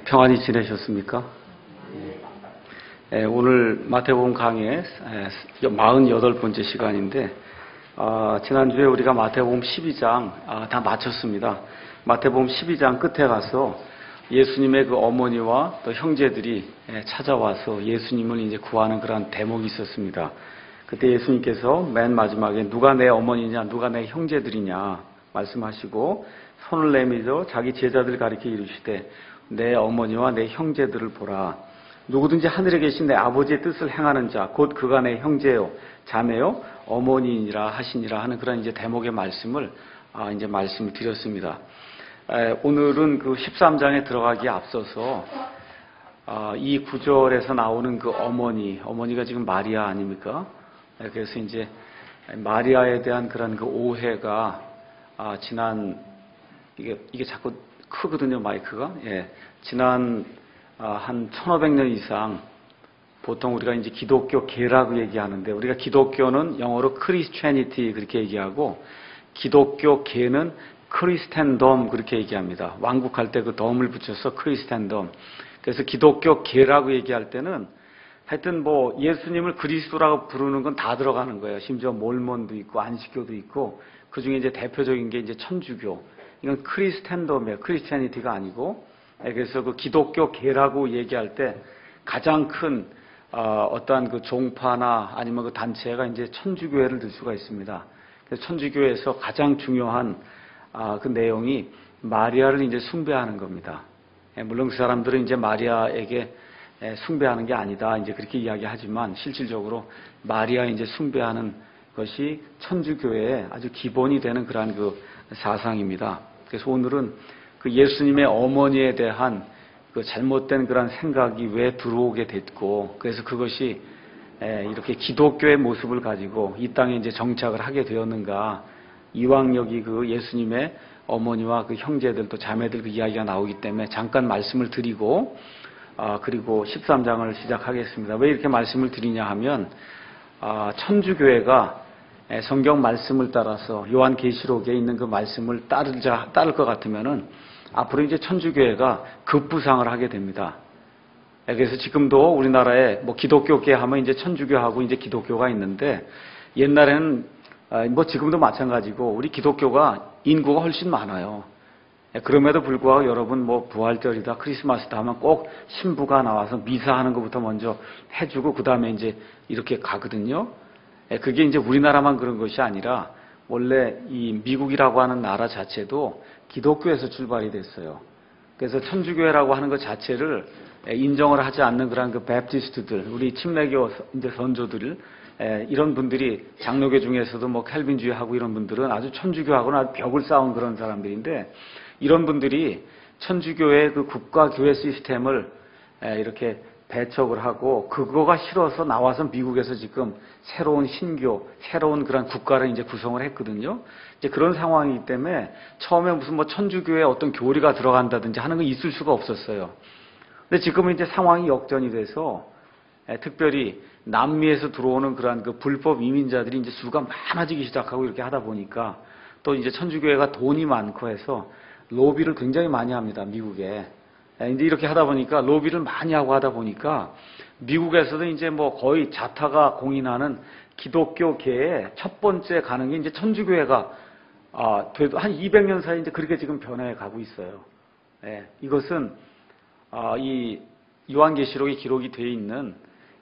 평안히 지내셨습니까? 오늘 마태복음 강의 48번째 시간인데, 지난주에 우리가 마태복음 12장 다 마쳤습니다. 마태복음 12장 끝에 가서 예수님의 그 어머니와 또 형제들이 찾아와서 예수님을 이제 구하는 그런 대목이 있었습니다. 그때 예수님께서 맨 마지막에 누가 내 어머니냐, 누가 내 형제들이냐 말씀하시고 손을 내밀어 자기 제자들 가리켜 이르시되 내 어머니와 내 형제들을 보라. 누구든지 하늘에 계신 내 아버지의 뜻을 행하는 자, 곧 그가 내 형제요, 자매요, 어머니니라 하시니라 하는 그런 이제 대목의 말씀을 이제 말씀을 드렸습니다. 오늘은 그 13장에 들어가기에 앞서서 이 구절에서 나오는 그 어머니가 지금 마리아 아닙니까? 그래서 이제 마리아에 대한 그런 그 오해가 이게 자꾸 크거든요, 마이크가. 지난 한 1500년 이상 보통 우리가 이제 기독교계라고 얘기하는데, 우리가 기독교는 영어로 크리스티애니티 그렇게 얘기하고 기독교계는 크리스텐덤 그렇게 얘기합니다. 왕국할 때 그 덤을 붙여서 크리스텐덤. 그래서 기독교계라고 얘기할 때는 하여튼 뭐 예수님을 그리스도라고 부르는 건 다 들어가는 거예요. 심지어 몰몬도 있고 안식교도 있고, 그 중에 이제 대표적인 게 이제 천주교. 이건 크리스텐덤이에요. 크리스티애니티가 아니고. 그래서 그 기독교계라고 얘기할 때 가장 큰 어떠한 그 종파나 아니면 그 단체가 이제 천주교회를 들 수가 있습니다. 그래서 천주교에서 가장 중요한 그 내용이 마리아를 이제 숭배하는 겁니다. 물론 그 사람들은 이제 마리아에게 숭배하는 게 아니다 이제 그렇게 이야기하지만, 실질적으로 마리아 이제 숭배하는 것이 천주교회의 아주 기본이 되는 그러한 그 사상입니다. 그래서 오늘은 그 예수님의 어머니에 대한 그 잘못된 그런 생각이 왜 들어오게 됐고, 그래서 그것이 이렇게 기독교의 모습을 가지고 이 땅에 이제 정착을 하게 되었는가, 이왕 여기 그 예수님의 어머니와 그 형제들 또 자매들 그 이야기가 나오기 때문에 잠깐 말씀을 드리고, 그리고 13장을 시작하겠습니다. 왜 이렇게 말씀을 드리냐 하면, 천주교회가 성경 말씀을 따라서 요한계시록에 있는 그 말씀을 따를 것 같으면은 앞으로 이제 천주교회가 급부상을 하게 됩니다. 그래서 지금도 우리나라에 뭐 기독교계 하면 이제 천주교하고 이제 기독교가 있는데, 옛날에는 뭐 지금도 마찬가지고 우리 기독교가 인구가 훨씬 많아요. 그럼에도 불구하고 여러분 뭐 부활절이다 크리스마스다 하면 꼭 신부가 나와서 미사하는 것부터 먼저 해주고 그 다음에 이제 이렇게 가거든요. 그게 이제 우리나라만 그런 것이 아니라 원래 이 미국이라고 하는 나라 자체도 기독교에서 출발이 됐어요. 그래서 천주교회라고 하는 것 자체를 인정을 하지 않는 그런 그 베프티스트들, 우리 침례교 이제 선조들, 이런 분들이 장로교 중에서도 뭐 캘빈주의하고 이런 분들은 아주 천주교하고는 아주 벽을 쌓은 그런 사람들인데, 이런 분들이 천주교의 그 국가교회 시스템을 이렇게 배척을 하고 그거가 싫어서 나와서 미국에서 지금 새로운 신교, 새로운 그런 국가를 이제 구성을 했거든요. 이제 그런 상황이기 때문에 처음에 무슨 뭐 천주교에 어떤 교리가 들어간다든지 하는 건 있을 수가 없었어요. 근데 지금은 이제 상황이 역전이 돼서 특별히 남미에서 들어오는 그런 그 불법 이민자들이 이제 수가 많아지기 시작하고 이렇게 하다 보니까, 또 이제 천주교회가 돈이 많고 해서 로비를 굉장히 많이 합니다, 미국에. 이제 이렇게 하다 보니까, 로비를 많이 하고 하다 보니까 미국에서도 이제 뭐 거의 자타가 공인하는 기독교계의 첫 번째 가는 게 이제 천주교회가 그래도 한 200년 사이 이제 그렇게 지금 변해 가고 있어요. 이것은 이 요한계시록에 기록이 되어 있는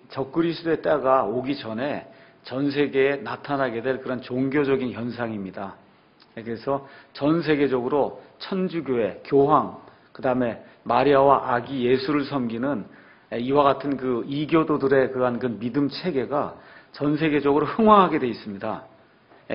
적그리스도의 때가 오기 전에 전 세계에 나타나게 될 그런 종교적인 현상입니다. 그래서 전 세계적으로 천주교회, 교황, 그 다음에 마리아와 아기 예수를 섬기는 이와 같은 그 이교도들의 그한 그 믿음 체계가 전 세계적으로 흥황하게 돼 있습니다.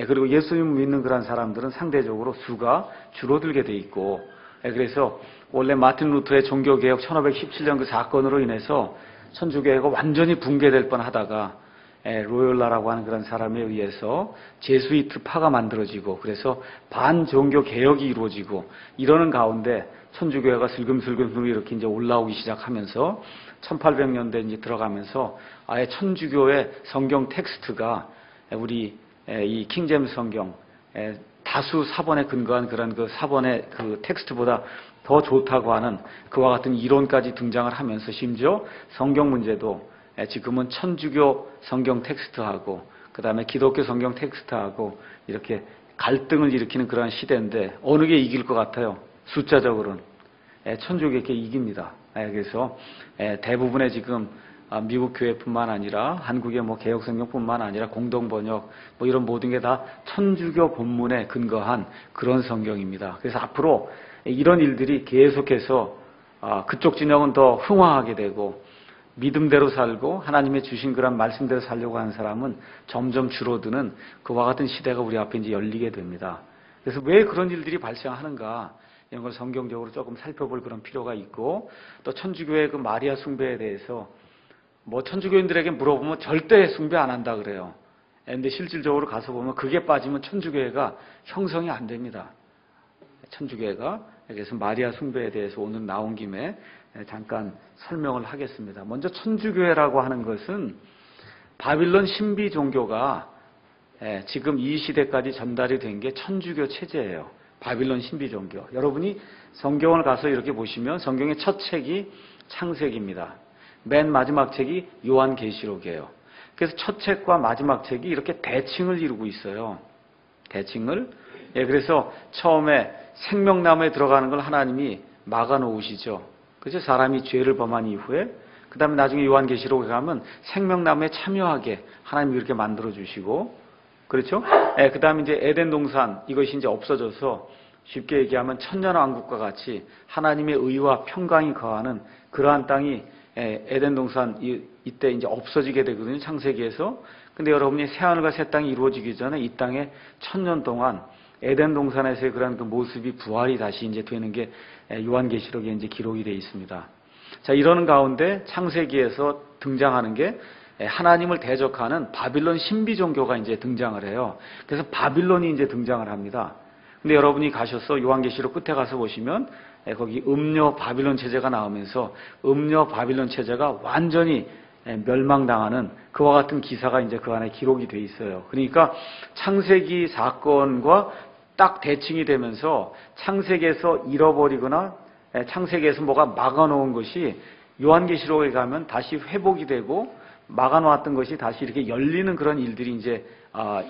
그리고 예수님을 믿는 그런 사람들은 상대적으로 수가 줄어들게 돼 있고, 그래서 원래 마틴 루터의 종교개혁 1517년 그 사건으로 인해서 천주교회가 완전히 붕괴될 뻔하다가 로열라라고 하는 그런 사람에 의해서 제수이트파가 만들어지고, 그래서 반종교 개혁이 이루어지고 이러는 가운데 천주교회가 슬금슬금 이렇게 이제 올라오기 시작하면서 1800년대 이제 들어가면서 아예 천주교의 성경 텍스트가 우리 이 킹제임스 성경 다수 사본에 근거한 그런 그 사본의 그 텍스트보다 더 좋다고 하는 그와 같은 이론까지 등장을 하면서 심지어 성경 문제도 지금은 천주교 성경 텍스트하고 그 다음에 기독교 성경 텍스트하고 이렇게 갈등을 일으키는 그러한 시대인데 어느 게 이길 것 같아요? 숫자적으로는 천주교가 이깁니다. 그래서 대부분의 지금 미국 교회뿐만 아니라 한국의 개혁성경뿐만 아니라 공동번역 이런 모든 게 다 천주교 본문에 근거한 그런 성경입니다. 그래서 앞으로 이런 일들이 계속해서 그쪽 진영은 더 흥황하게 되고 믿음대로 살고 하나님의 주신 그런 말씀대로 살려고 하는 사람은 점점 줄어드는 그와 같은 시대가 우리 앞에 이제 열리게 됩니다. 그래서 왜 그런 일들이 발생하는가 이런 걸 성경적으로 조금 살펴볼 그런 필요가 있고 또 천주교의 그 마리아 숭배에 대해서 천주교인들에게 물어보면 절대 숭배 안 한다 그래요. 근데 실질적으로 가서 보면 그게 빠지면 천주교회가 형성이 안 됩니다. 천주교회가. 그래서 마리아 숭배에 대해서 오늘 나온 김에 잠깐 설명을 하겠습니다. 먼저 천주교회라고 하는 것은 바빌론 신비 종교가 지금 이 시대까지 전달이 된 게 천주교 체제예요. 바빌론 신비 종교. 여러분이 성경을 가서 이렇게 보시면 성경의 첫 책이 창세기입니다. 맨 마지막 책이 요한계시록이에요. 그래서 첫 책과 마지막 책이 이렇게 대칭을 이루고 있어요. 대칭을. 그래서 처음에 생명나무에 들어가는 걸 하나님이 막아놓으시죠. 그렇죠? 사람이 죄를 범한 이후에 그 다음에 나중에 요한계시록에 가면 생명나무에 참여하게 하나님이 이렇게 만들어주시고 그렇죠? 그 다음에 이제 에덴 동산 이것이 이제 없어져서 쉽게 얘기하면 천년왕국과 같이 하나님의 의와 평강이 거하는 그러한 땅이 에덴 동산 이때 이제 없어지게 되거든요. 창세기에서. 근데 여러분이 새하늘과 새 땅이 이루어지기 전에 이 땅에 1000년 동안 에덴 동산에서의 그런 그 모습이 부활이 다시 이제 되는 게 요한계시록에 이제 기록이 되어 있습니다. 자, 이러는 가운데 창세기에서 등장하는 게 하나님을 대적하는 바빌론 신비 종교가 이제 등장을 해요. 그래서 바빌론이 이제 등장을 합니다. 근데 여러분이 가셔서 요한계시록 끝에 가서 보시면 거기 음녀 바빌론 체제가 나오면서 음녀 바빌론 체제가 완전히 멸망당하는 그와 같은 기사가 이제 그 안에 기록이 돼 있어요. 그러니까 창세기 사건과 딱 대칭이 되면서 창세기에서 잃어버리거나 창세기에서 뭐가 막아놓은 것이 요한계시록에 가면 다시 회복이 되고 막아놓았던 것이 다시 이렇게 열리는 그런 일들이 이제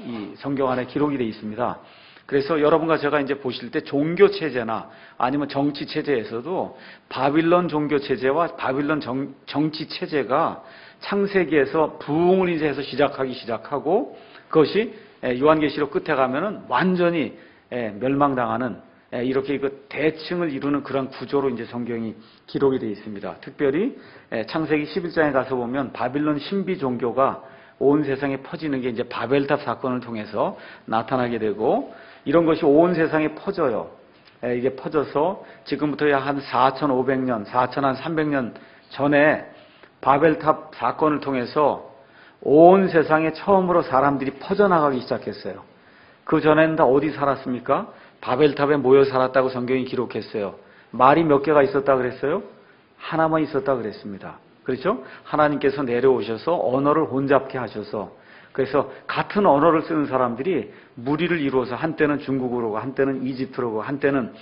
이 성경 안에 기록이 돼 있습니다. 그래서 여러분과 제가 이제 보실 때 종교 체제나 아니면 정치 체제에서도 바빌론 종교 체제와 바빌론 정치 체제가 창세기에서 부흥을 이제 해서 시작하고 그것이 요한계시록 끝에 가면은 완전히 멸망당하는 이렇게 그 대칭을 이루는 그런 구조로 이제 성경이 기록이 되어 있습니다. 특별히 창세기 11장에 가서 보면 바빌론 신비 종교가 온 세상에 퍼지는 게 이제 바벨탑 사건을 통해서 나타나게 되고 이런 것이 온 세상에 퍼져요. 이게 퍼져서 지금부터 약 한 4,500년, 4,300년 전에 바벨탑 사건을 통해서 온 세상에 처음으로 사람들이 퍼져나가기 시작했어요. 그 전에는 다 어디 살았습니까? 바벨탑에 모여 살았다고 성경이 기록했어요. 말이 몇 개가 있었다 그랬어요? 하나만 있었다 그랬습니다. 그렇죠? 하나님께서 내려오셔서 언어를 혼잡케 하셔서 그래서 같은 언어를 쓰는 사람들이 무리를 이루어서 한때는 중국으로 가고 한때는 이집트로 가고 한때는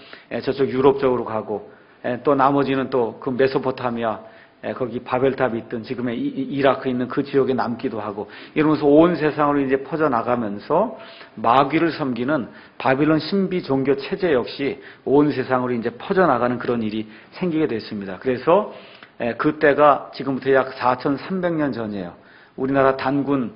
저쪽 유럽 쪽으로 가고 또 나머지는 또 그 메소포타미아 거기 바벨탑이 있던 지금의 이라크에 있는 그 지역에 남기도 하고 이러면서 온 세상으로 이제 퍼져나가면서 마귀를 섬기는 바빌론 신비 종교 체제 역시 온 세상으로 이제 퍼져나가는 그런 일이 생기게 됐습니다. 그래서 그때가 지금부터 약 4,300년 전이에요. 우리나라 단군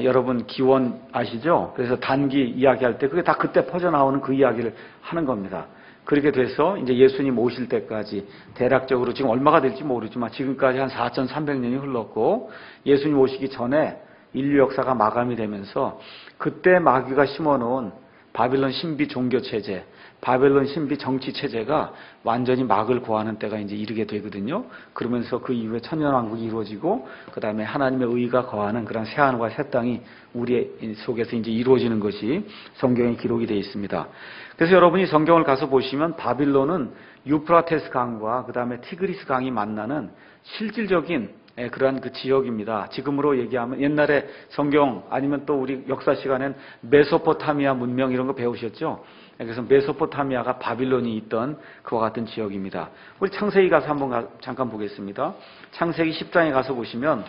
여러분 기원 아시죠? 그래서 단기 이야기할 때 그게 다 그때 퍼져나오는 그 이야기를 하는 겁니다. 그렇게 돼서 이제 예수님 오실 때까지 대략적으로 지금 얼마가 될지 모르지만 지금까지 한 4,300년이 흘렀고 예수님 오시기 전에 인류 역사가 마감이 되면서 그때 마귀가 심어놓은 바빌론 신비 종교 체제, 바벨론 신비 정치 체제가 완전히 막을 고하는 때가 이제 이르게 되거든요. 그러면서 그 이후에 천년왕국이 이루어지고 그 다음에 하나님의 의가 거하는 그런 새하늘과 새 땅이 우리 속에서 이제 이루어지는 것이 성경에 기록이 되어 있습니다. 그래서 여러분이 성경을 가서 보시면 바빌론은 유프라테스 강과 그 다음에 티그리스 강이 만나는 실질적인 그러한 그 지역입니다. 지금으로 얘기하면 옛날에 성경 아니면 또 우리 역사 시간엔 메소포타미아 문명 이런 거 배우셨죠? 그래서 메소포타미아가 바빌론이 있던 그와 같은 지역입니다. 우리 창세기 가서 한번 잠깐 보겠습니다. 창세기 10장에 가서 보시면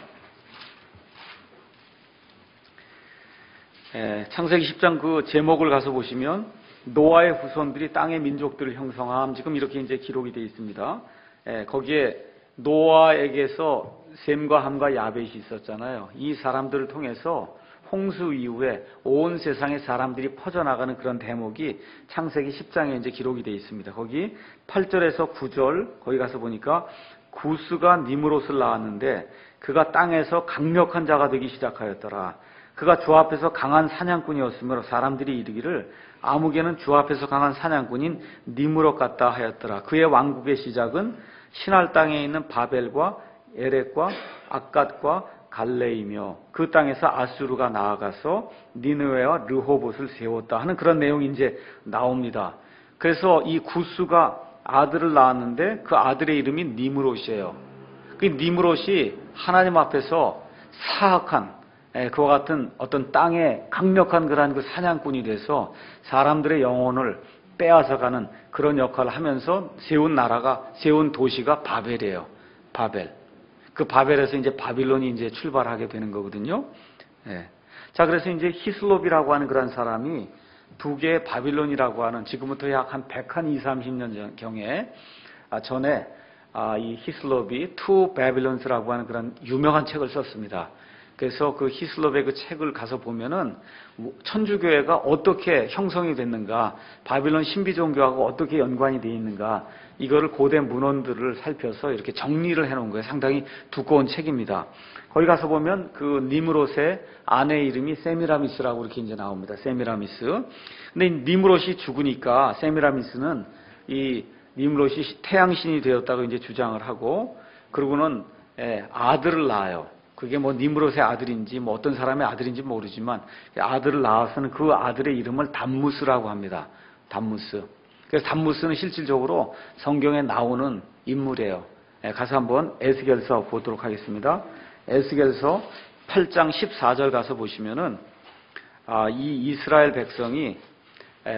창세기 10장 그 제목을 가서 보시면 노아의 후손들이 땅의 민족들을 형성함, 지금 이렇게 이제 기록이 되어 있습니다. 거기에 노아에게서 셈과 함과 야벳이 있었잖아요. 이 사람들을 통해서 홍수 이후에 온 세상의 사람들이 퍼져나가는 그런 대목이 창세기 10장에 이제 기록이 되어 있습니다. 거기 8절에서 9절, 거기 가서 보니까 구스가 니므롯을 낳았는데 그가 땅에서 강력한 자가 되기 시작하였더라. 그가 주 앞에서 강한 사냥꾼이었으므로 사람들이 이르기를 아무개는 주 앞에서 강한 사냥꾼인 니므롯 같다 하였더라. 그의 왕국의 시작은 신할 땅에 있는 바벨과 에렉과 악갓과 갈레이며 그 땅에서 아수르가 나아가서 니느웨와 르호봇을 세웠다 하는 그런 내용이 이제 나옵니다. 그래서 이 구스가 아들을 낳았는데 그 아들의 이름이 니므롯이에요. 그 니므롯이 하나님 앞에서 사악한 그와 같은 어떤 땅에 강력한 그러한 그 사냥꾼이 돼서 사람들의 영혼을 빼앗아가는 그런 역할을 하면서 세운 도시가 바벨이에요. 바벨. 그 바벨에서 이제 바빌론이 이제 출발하게 되는 거거든요. 자, 그래서 이제 히슬롭이라고 하는 그런 사람이 두 개의 바빌론이라고 하는 지금부터 약 한 120, 30년 전에 이 히슬롭이 투 바빌론스라고 하는 그런 유명한 책을 썼습니다. 그래서 그 히슬롭의 그 책을 가서 보면은 천주교회가 어떻게 형성이 됐는가, 바빌론 신비 종교하고 어떻게 연관이 되어 있는가, 이거를 고대 문헌들을 살펴서 이렇게 정리를 해놓은 거예요. 상당히 두꺼운 책입니다. 거기 가서 보면 그 니므롯의 아내 이름이 세미라미스라고 이렇게 이제 나옵니다. 세미라미스. 근데 이 니므롯이 죽으니까 세미라미스는 이 니므롯이 태양신이 되었다고 이제 주장을 하고, 그러고는 아들을 낳아요. 그게 뭐 니므롯의 아들인지 뭐 어떤 사람의 아들인지 모르지만 아들을 낳아서는 그 아들의 이름을 담무스라고 합니다. 담무스. 그래서 담무스는 실질적으로 성경에 나오는 인물이에요. 가서 한번 에스겔서 보도록 하겠습니다. 에스겔서 8장 14절 가서 보시면은 이 이스라엘 백성이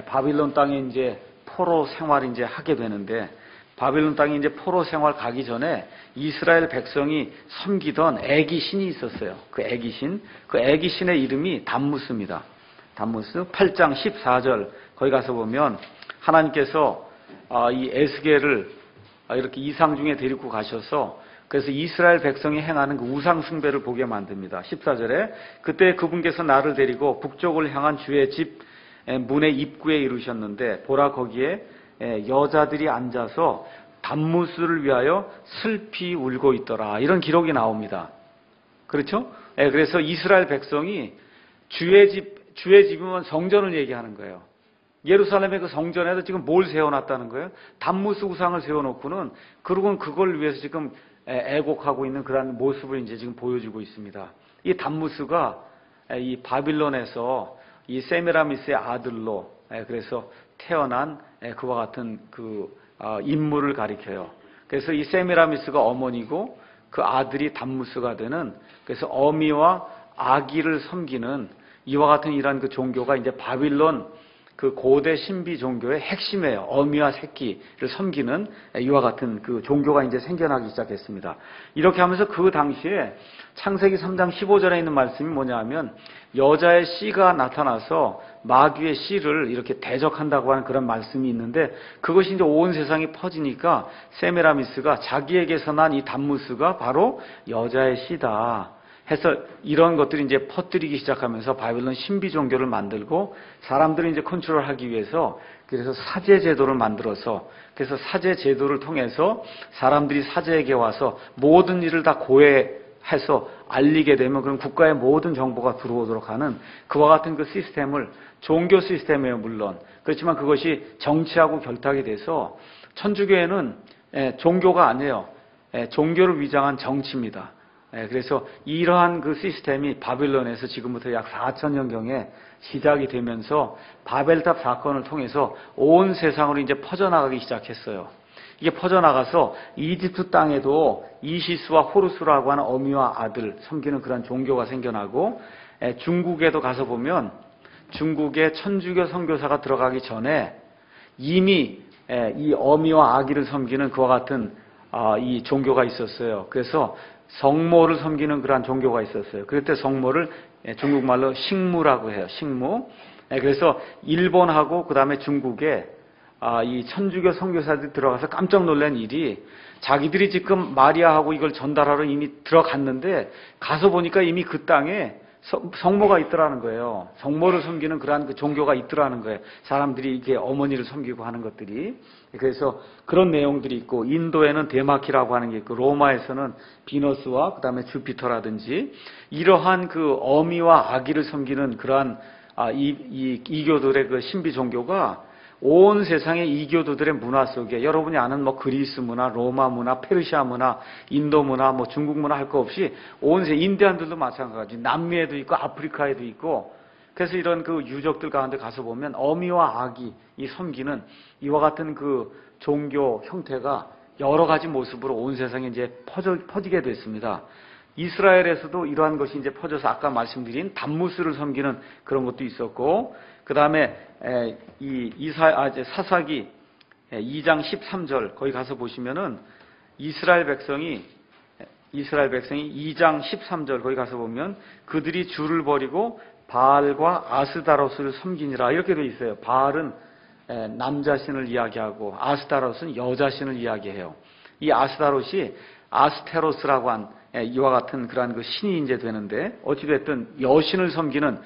바빌론 땅에 이제 포로 생활 이제 하게 되는데, 바빌론 땅에 이제 포로 생활 가기 전에 이스라엘 백성이 섬기던 애기 신이 있었어요. 그 애기 신의 이름이 담무스입니다. 담무스 8장 14절 거기 가서 보면 하나님께서 이 에스겔을 이렇게 이상 중에 데리고 가셔서 그래서 이스라엘 백성이 행하는 그 우상 숭배를 보게 만듭니다. 14절에 그때 그분께서 나를 데리고 북쪽을 향한 주의 집 문의 입구에 이르셨는데 보라 거기에 여자들이 앉아서 담무스를 위하여 슬피 울고 있더라. 이런 기록이 나옵니다. 그렇죠? 그래서 이스라엘 백성이 주의 집이면 성전을 얘기하는 거예요. 예루살렘의 그 성전에도 지금 뭘 세워놨다는 거예요? 담무스 우상을 세워놓고는 그러고는 그걸 위해서 지금 애곡하고 있는 그런 모습을 이제 지금 보여주고 있습니다. 이 담무스가 이 바빌론에서 이 세미라미스의 아들로 그래서 태어난 그와 같은 그 인물을 가리켜요. 그래서 이 세미라미스가 어머니고 그 아들이 담무스가 되는, 그래서 어미와 아기를 섬기는 이와 같은 이러한 그 종교가 이제 바빌론 그 고대 신비 종교의 핵심이에요. 어미와 새끼를 섬기는 이와 같은 그 종교가 이제 생겨나기 시작했습니다. 이렇게 하면서 그 당시에 창세기 3장 15절에 있는 말씀이 뭐냐 하면 여자의 씨가 나타나서 마귀의 씨를 이렇게 대적한다고 하는 그런 말씀이 있는데, 그것이 이제 온 세상에 퍼지니까 세미라미스가 자기에게서 난 이 담무스가 바로 여자의 씨다 해서 이런 것들이 이제 퍼뜨리기 시작하면서 바빌론 신비 종교를 만들고 사람들을 이제 컨트롤하기 위해서 그래서 사제 제도를 만들어서, 그래서 사제 제도를 통해서 사람들이 사제에게 와서 모든 일을 다 고해해서 알리게 되면 그런 국가의 모든 정보가 들어오도록 하는 그와 같은 그 시스템을, 종교 시스템이에요 물론. 그렇지만 그것이 정치하고 결탁이 돼서 천주교회는 종교가 아니에요. 종교를 위장한 정치입니다. 그래서 이러한 그 시스템이 바빌론에서 지금부터 약 4,000년경에 시작이 되면서 바벨탑 사건을 통해서 온 세상으로 이제 퍼져나가기 시작했어요. 이게 퍼져나가서 이집트 땅에도 이시스와 호루스라고 하는 어미와 아들 섬기는 그런 종교가 생겨나고, 중국에도 가서 보면 중국의 천주교 선교사가 들어가기 전에 이미 이 어미와 아기를 섬기는 그와 같은 이 종교가 있었어요. 그래서 성모를 섬기는 그러한 종교가 있었어요. 그때 성모를 중국말로 식무라고 해요. 식무. 그래서 일본하고 그 다음에 중국에 이 천주교 선교사들이 들어가서 깜짝 놀란 일이 자기들이 지금 마리아하고 이걸 전달하러 이미 들어갔는데 가서 보니까 이미 그 땅에 성모가 있더라는 거예요. 성모를 섬기는 그러한 그 종교가 있더라는 거예요. 사람들이 이게 어머니를 섬기고 하는 것들이. 그래서 그런 내용들이 있고, 인도에는 데마키라고 하는 게 있고, 로마에서는 비너스와 그 다음에 주피터라든지 이러한 그 어미와 아기를 섬기는 그러한 이교들의 그 신비 종교가 온 세상의 이교도들의 문화 속에 여러분이 아는 뭐 그리스 문화, 로마 문화, 페르시아 문화, 인도 문화, 뭐 중국 문화 할 거 없이 온 세계 인디안들도 마찬가지, 남미에도 있고 아프리카에도 있고. 그래서 이런 그 유적들 가운데 가서 보면 어미와 아기 이 섬기는 이와 같은 그 종교 형태가 여러 가지 모습으로 온 세상에 이제 퍼지게 됐습니다. 이스라엘에서도 이러한 것이 이제 퍼져서 아까 말씀드린 담무스를 섬기는 그런 것도 있었고, 그 다음에 사사기 2장 13절 거기 가서 보시면은 이스라엘 백성이 2장 13절 거기 가서 보면 그들이 주를 버리고 바알과 아스다로스를 섬기니라 이렇게 되어 있어요. 바알은 남자신을 이야기하고 아스다로스는 여자신을 이야기해요. 이 아스다롯이 아스테로스라고 한 이와 같은 그러한 그 신이 이제 되는데, 어찌됐든 여신을 섬기는,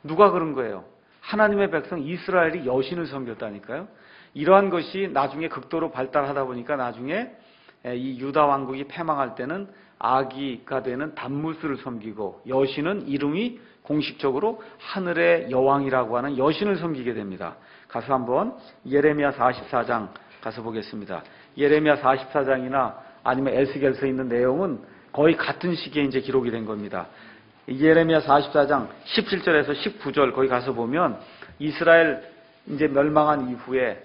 누가 그런 거예요? 하나님의 백성 이스라엘이 여신을 섬겼다니까요. 이러한 것이 나중에 극도로 발달하다 보니까 나중에 이 유다 왕국이 패망할 때는 아기가 되는 담무스를 섬기고, 여신은 이름이 공식적으로 하늘의 여왕이라고 하는 여신을 섬기게 됩니다. 가서 한번 예레미야 44장 가서 보겠습니다. 예레미야 44장이나 아니면 에스겔서에 있는 내용은 거의 같은 시기에 이제 기록이 된 겁니다. 예레미야 44장 17절에서 19절 거기 가서 보면 이스라엘 이제 멸망한 이후에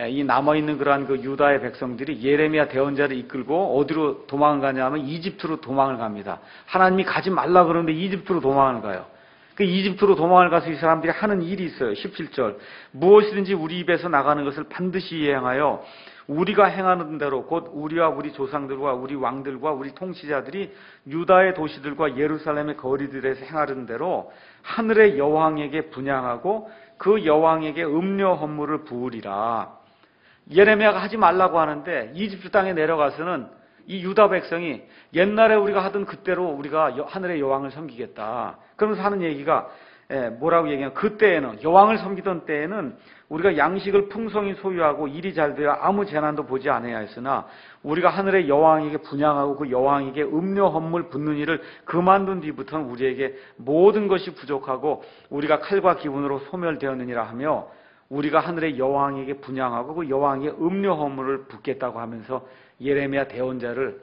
이 남아있는 그러한 그 유다의 백성들이 예레미야 대언자를 이끌고 어디로 도망을 가냐면 이집트로 도망을 갑니다. 하나님이 가지 말라 그러는데 이집트로 도망을 가요. 그 이집트로 도망을 가서 이 사람들이 하는 일이 있어요. 17절. 무엇이든지 우리 입에서 나가는 것을 반드시 이행하여 우리가 행하는 대로 곧 우리와 우리 조상들과 우리 왕들과 우리 통치자들이 유다의 도시들과 예루살렘의 거리들에서 행하는 대로 하늘의 여왕에게 분향하고 그 여왕에게 음료 헌물을 부으리라. 예레미야가 하지 말라고 하는데 이집트 땅에 내려가서는 이 유다 백성이 옛날에 우리가 하던 그때로 우리가 하늘의 여왕을 섬기겠다. 그러면서 하는 얘기가 뭐라고 얘기하면, 그때에는 여왕을 섬기던 때에는 우리가 양식을 풍성히 소유하고 일이 잘 되어 아무 재난도 보지 않아야 했으나 우리가 하늘의 여왕에게 분향하고 그 여왕에게 음료 헌물 붓는 일을 그만둔 뒤부터는 우리에게 모든 것이 부족하고 우리가 칼과 기운으로 소멸되었느니라 하며 우리가 하늘의 여왕에게 분향하고 그 여왕에게 음료 헌물을 붓겠다고 하면서 예레미야 대언자를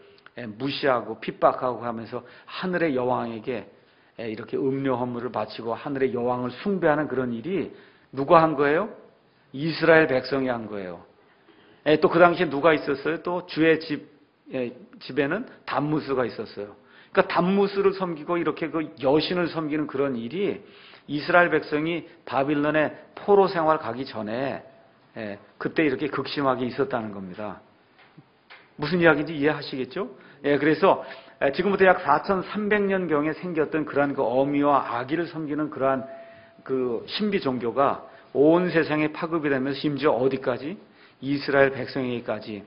무시하고 핍박하고 하면서 하늘의 여왕에게 이렇게 음료 헌물을 바치고 하늘의 여왕을 숭배하는 그런 일이 누가 한 거예요? 이스라엘 백성이 한 거예요. 또 그 당시에 누가 있었어요? 또 주의 집에는 담무스가 있었어요. 그러니까 담무스를 섬기고 이렇게 그 여신을 섬기는 그런 일이 이스라엘 백성이 바빌론의 포로 생활 가기 전에 그때 이렇게 극심하게 있었다는 겁니다. 무슨 이야기인지 이해하시겠죠? 그래서 지금부터 약 4300년경에 생겼던 그러한 그 어미와 아기를 섬기는 그러한 그 신비 종교가 온 세상에 파급이 되면서 심지어 어디까지? 이스라엘 백성에게까지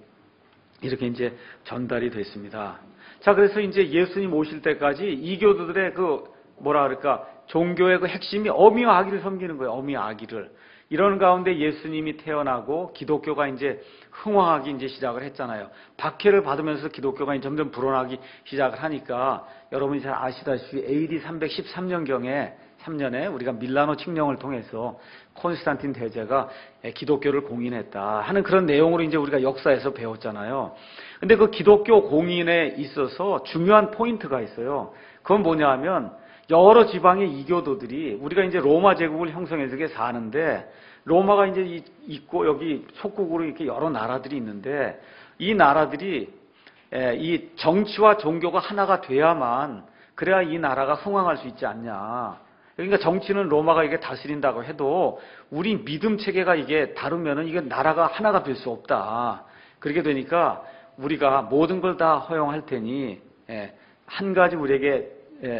이렇게 이제 전달이 됐습니다. 자, 그래서 이제 예수님 오실 때까지 이교도들의 그 뭐라 그럴까? 종교의 그 핵심이 어미와 아기를 섬기는 거예요. 어미와 아기를. 이런 가운데 예수님이 태어나고 기독교가 이제 흥황하기 이제 시작을 했잖아요. 박해를 받으면서 기독교가 이제 점점 불어나기 시작을 하니까 여러분이 잘 아시다시피 AD 313년에 우리가 밀라노 칙령을 통해서 콘스탄틴 대제가 기독교를 공인했다 하는 그런 내용으로 이제 우리가 역사에서 배웠잖아요. 근데 그 기독교 공인에 있어서 중요한 포인트가 있어요. 그건 뭐냐 하면 여러 지방의 이교도들이 우리가 이제 로마 제국을 형성해서 사는데 로마가 이제 있고 여기 속국으로 이렇게 여러 나라들이 있는데 이 나라들이 이 정치와 종교가 하나가 돼야만 그래야 이 나라가 흥황할 수 있지 않냐. 그러니까 정치는 로마가 이게 다스린다고 해도 우리 믿음 체계가 이게 다르면은 이게 나라가 하나가 될 수 없다. 그렇게 되니까 우리가 모든 걸 다 허용할 테니 한 가지 우리에게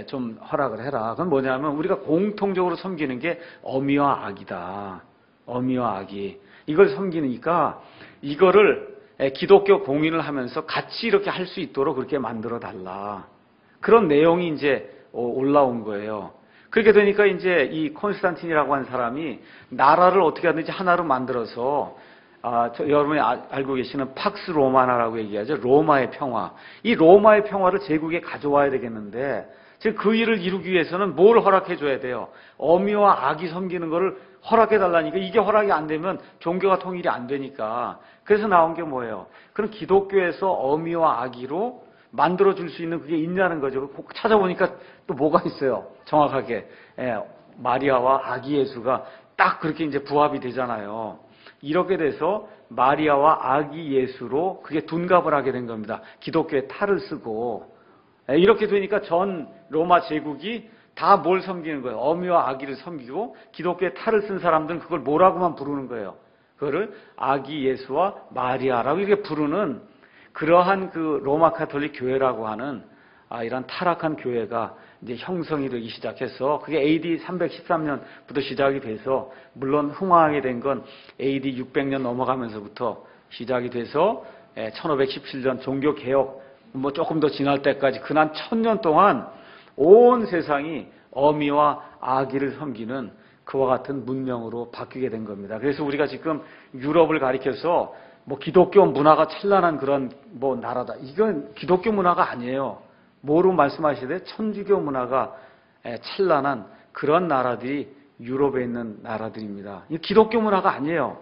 좀 허락을 해라. 그건 뭐냐면 우리가 공통적으로 섬기는 게 어미와 아기다. 어미와 아기. 이걸 섬기니까 이거를 기독교 공인을 하면서 같이 이렇게 할 수 있도록 그렇게 만들어 달라. 그런 내용이 이제 올라온 거예요. 그렇게 되니까 이제 이 콘스탄틴이라고 하는 사람이 나라를 어떻게 하든지 하나로 만들어서 여러분이 알고 계시는 팍스 로마나라고 얘기하죠. 로마의 평화. 이 로마의 평화를 제국에 가져와야 되겠는데 지금 그 일을 이루기 위해서는 뭘 허락해 줘야 돼요? 어미와 아기 섬기는 거를 허락해 달라니까 이게 허락이 안 되면 종교가 통일이 안 되니까. 그래서 나온 게 뭐예요? 그럼 기독교에서 어미와 아기로 만들어줄 수 있는 그게 있냐는 거죠. 찾아보니까 또 뭐가 있어요. 정확하게. 마리아와 아기 예수가 딱 그렇게 이제 부합이 되잖아요. 이렇게 돼서 마리아와 아기 예수로 그게 둔갑을 하게 된 겁니다. 기독교의 탈을 쓰고. 이렇게 되니까 전 로마 제국이 다 뭘 섬기는 거예요? 어미와 아기를 섬기고 기독교의 탈을 쓴 사람들은 그걸 뭐라고만 부르는 거예요. 그거를 아기 예수와 마리아라고 이렇게 부르는 그러한 그 로마 카톨릭 교회라고 하는 이런 타락한 교회가 이제 형성이 되기 시작해서 그게 AD 313년부터 시작이 돼서 물론 흥황하게 된 건 AD 600년 넘어가면서부터 시작이 돼서 1517년 종교개혁 뭐 조금 더 지날 때까지 그난 1000년 동안 온 세상이 어미와 아기를 섬기는 그와 같은 문명으로 바뀌게 된 겁니다. 그래서 우리가 지금 유럽을 가리켜서 뭐 기독교 문화가 찬란한 그런 뭐 나라다. 이건 기독교 문화가 아니에요. 뭐로 말씀하시되 천주교 문화가 찬란한 그런 나라들이 유럽에 있는 나라들입니다. 이 기독교 문화가 아니에요.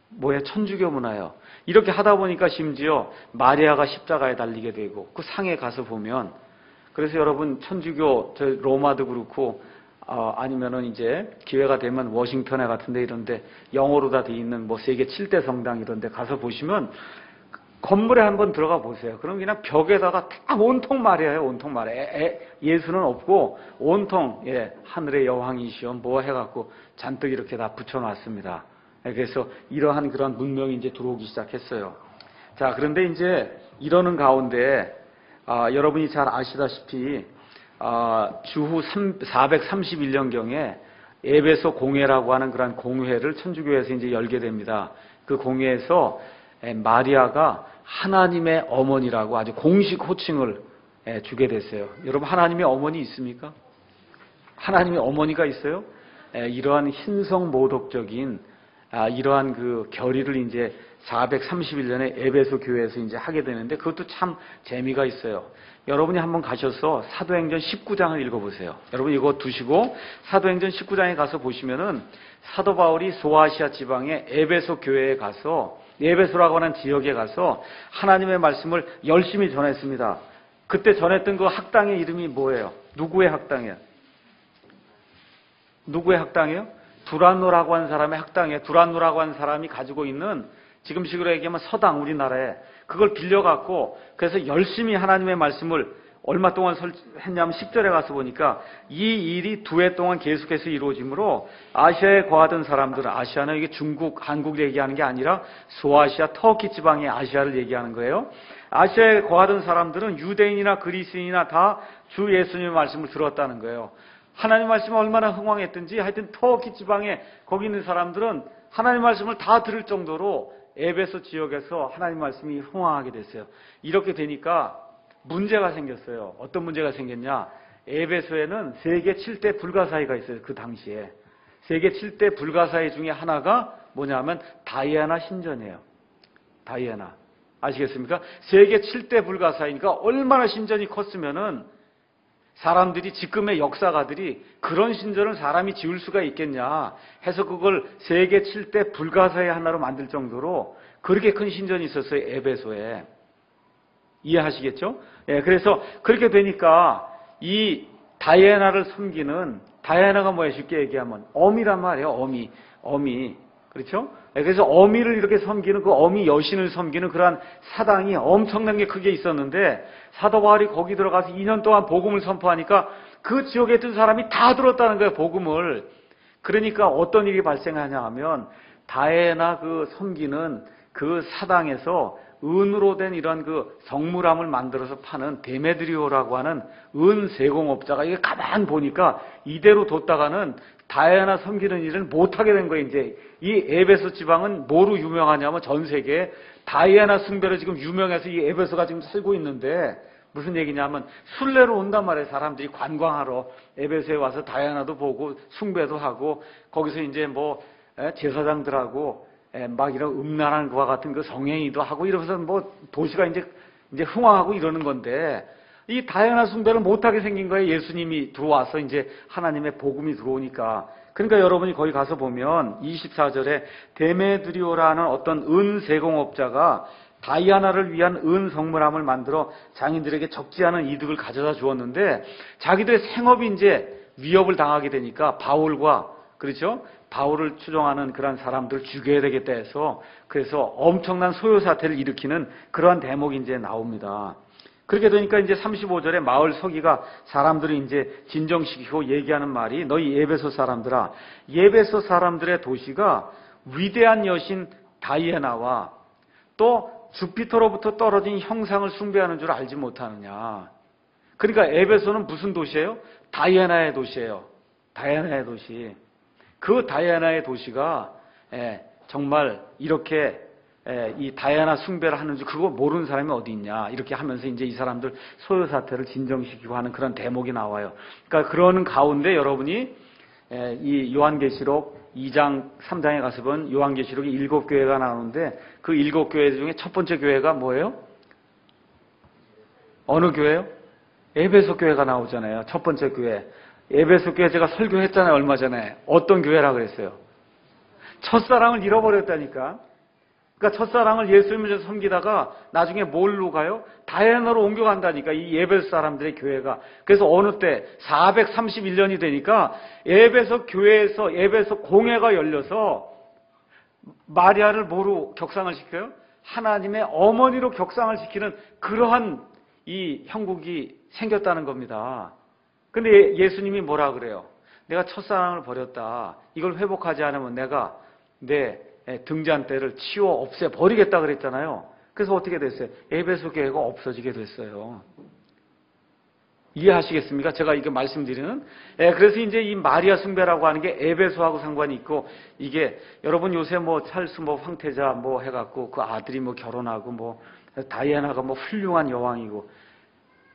뭐예요? 천주교 문화예요. 이렇게 하다 보니까 심지어 마리아가 십자가에 달리게 되고 그 상에 가서 보면 그래서 여러분 천주교 저 로마도 그렇고 아니면은 이제 기회가 되면 워싱턴에 같은데 이런데 영어로 다 돼 있는 뭐 세계 7대 성당 이런데 가서 보시면 건물에 한번 들어가 보세요. 그럼 그냥 벽에다가 다 온통 마리아예요. 온통 마리아. 예수는 없고 온통 하늘의 여왕이시여 뭐 해갖고 잔뜩 이렇게 다 붙여놨습니다. 그래서 이러한 그런 문명이 이제 들어오기 시작했어요. 자, 그런데 이제 이러는 가운데 여러분이 잘 아시다시피 주후 431년경에 에베소 공회라고 하는 그런 공회를 천주교에서 이제 열게 됩니다. 그 공회에서 마리아가 하나님의 어머니라고 아주 공식 호칭을 주게 됐어요. 여러분 하나님의 어머니 있습니까? 하나님의 어머니가 있어요? 이러한 신성모독적인 이러한 그 결의를 이제 431년에 에베소 교회에서 이제 하게 되는데 그것도 참 재미가 있어요. 여러분이 한번 가셔서 사도행전 19장을 읽어보세요. 여러분 이거 두시고 사도행전 19장에 가서 보시면은 사도 바울이 소아시아 지방의 에베소 교회에 가서 에베소라고 하는 지역에 가서 하나님의 말씀을 열심히 전했습니다. 그때 전했던 그 학당의 이름이 뭐예요? 누구의 학당이에요? 누구의 학당이에요? 두란노라고 하는 사람의 학당이에요. 두란노라고 하는 사람이 가지고 있는 지금식으로 얘기하면 서당 우리나라에 그걸 빌려갖고 그래서 열심히 하나님의 말씀을 얼마 동안 했냐면 10절에 가서 보니까 이 일이 2해 동안 계속해서 이루어지므로 아시아에 거하던 사람들은 아시아는 이게 중국, 한국을 얘기하는 게 아니라 소아시아, 터키 지방의 아시아를 얘기하는 거예요. 아시아에 거하던 사람들은 유대인이나 그리스인이나 다 주 예수님의 말씀을 들었다는 거예요. 하나님 말씀이 얼마나 흥왕했든지 하여튼 터키 지방에 거기 있는 사람들은 하나님 말씀을 다 들을 정도로 에베소 지역에서 하나님 말씀이 흥왕하게 됐어요. 이렇게 되니까 문제가 생겼어요. 어떤 문제가 생겼냐? 에베소에는 세계 7대 불가사의가 있어요. 그 당시에. 세계 7대 불가사의 중에 하나가 뭐냐면 다이애나 신전이에요. 다이애나. 아시겠습니까? 세계 7대 불가사의니까 얼마나 신전이 컸으면은 사람들이 지금의 역사가들이 그런 신전을 사람이 지을 수가 있겠냐 해서 그걸 세계 7대 불가사의 하나로 만들 정도로 그렇게 큰 신전이 있었어요. 에베소에. 이해하시겠죠? 그래서 그렇게 되니까 이 다이애나를 섬기는 다이애나가 뭐예요? 쉽게 얘기하면 어미란 말이에요. 어미. 그렇죠? 그래서 어미를 이렇게 섬기는 그 어미 여신을 섬기는 그러한 사당이 엄청난 게 크게 있었는데 사도 바울이 거기 들어가서 2년 동안 복음을 선포하니까 그 지역에 있던 사람이 다 들었다는 거예요, 복음을. 그러니까 어떤 일이 발생하냐 하면 다에나 그 섬기는 그 사당에서 은으로 된 이런 그 성물함을 만들어서 파는 데메드리오라고 하는 은 세공업자가 이게 가만 보니까 이대로 뒀다가는 다이아나 섬기는 일을 못하게 된 거예요. 이제 이 에베소 지방은 뭐로 유명하냐면 전 세계에 다이아나 숭배로 지금 유명해서 이 에베소가 지금 살고 있는데 무슨 얘기냐면 순례로 온단 말이에요. 사람들이 관광하러 에베소에 와서 다이아나도 보고 숭배도 하고 거기서 이제 뭐 제사장들하고 막 이런 음란한 것과 같은 그 성행위도 하고 이러면서 뭐 도시가 이제 흥왕하고 이러는 건데 이 다이아나 숭배를 못하게 생긴 거예요. 예수님이 들어와서 이제 하나님의 복음이 들어오니까. 그러니까 여러분이 거기 가서 보면 24절에 데메드리오라는 어떤 은 세공업자가 다이아나를 위한 은 성물함을 만들어 장인들에게 적지 않은 이득을 가져다 주었는데 자기들의 생업이 이제 위협을 당하게 되니까 바울과 그렇죠? 바울을 추종하는 그런 사람들을 죽여야 되겠다 해서 그래서 엄청난 소요 사태를 일으키는 그러한 대목이 이제 나옵니다. 그렇게 되니까 이제 35절에 마을 서기가 사람들을 이제 진정시키고 얘기하는 말이 너희 에베소 사람들아, 에베소 사람들의 도시가 위대한 여신 다이애나와 또 주피터로부터 떨어진 형상을 숭배하는 줄 알지 못하느냐. 그러니까 에베소는 무슨 도시예요? 다이애나의 도시예요. 다이애나의 도시. 그 다이애나의 도시가 정말 이렇게 이 다이아나 숭배를 하는 줄 그거 모르는 사람이 어디 있냐 이렇게 하면서 이제 이 사람들 소요 사태를 진정시키고 하는 그런 대목이 나와요. 그러니까 그러는 가운데 여러분이 이 요한계시록 2장 3장에 가서 본 요한계시록이 7교회가 나오는데 그 7교회 중에 첫 번째 교회가 뭐예요? 어느 교회요? 에베소 교회가 나오잖아요. 첫 번째 교회. 에베소 교회 제가 설교했잖아요. 얼마 전에. 어떤 교회라 그랬어요? 첫사랑을 잃어버렸다니까. 그러니까 첫사랑을 예수님을 섬기다가 나중에 뭘로 가요? 다이아나로 옮겨간다니까 이 에베소 사람들의 교회가. 그래서 어느 때 431년이 되니까 에베소 교회에서 에베소 공회가 열려서 마리아를 뭐로 격상을 시켜요? 하나님의 어머니로 격상을 시키는 그러한 이 형국이 생겼다는 겁니다. 근데 예수님이 뭐라 그래요? 내가 첫사랑을 버렸다. 이걸 회복하지 않으면 내가 내 등잔대를 치워 없애 버리겠다 그랬잖아요. 그래서 어떻게 됐어요? 에베소 교회가 없어지게 됐어요. 이해하시겠습니까? 제가 이거 말씀드리는. 그래서 이제 이 마리아 숭배라고 하는 게 에베소하고 상관이 있고 이게 여러분 요새 뭐 찰스 뭐 황태자 뭐 해갖고 그 아들이 뭐 결혼하고 뭐 다이아나가 뭐 훌륭한 여왕이고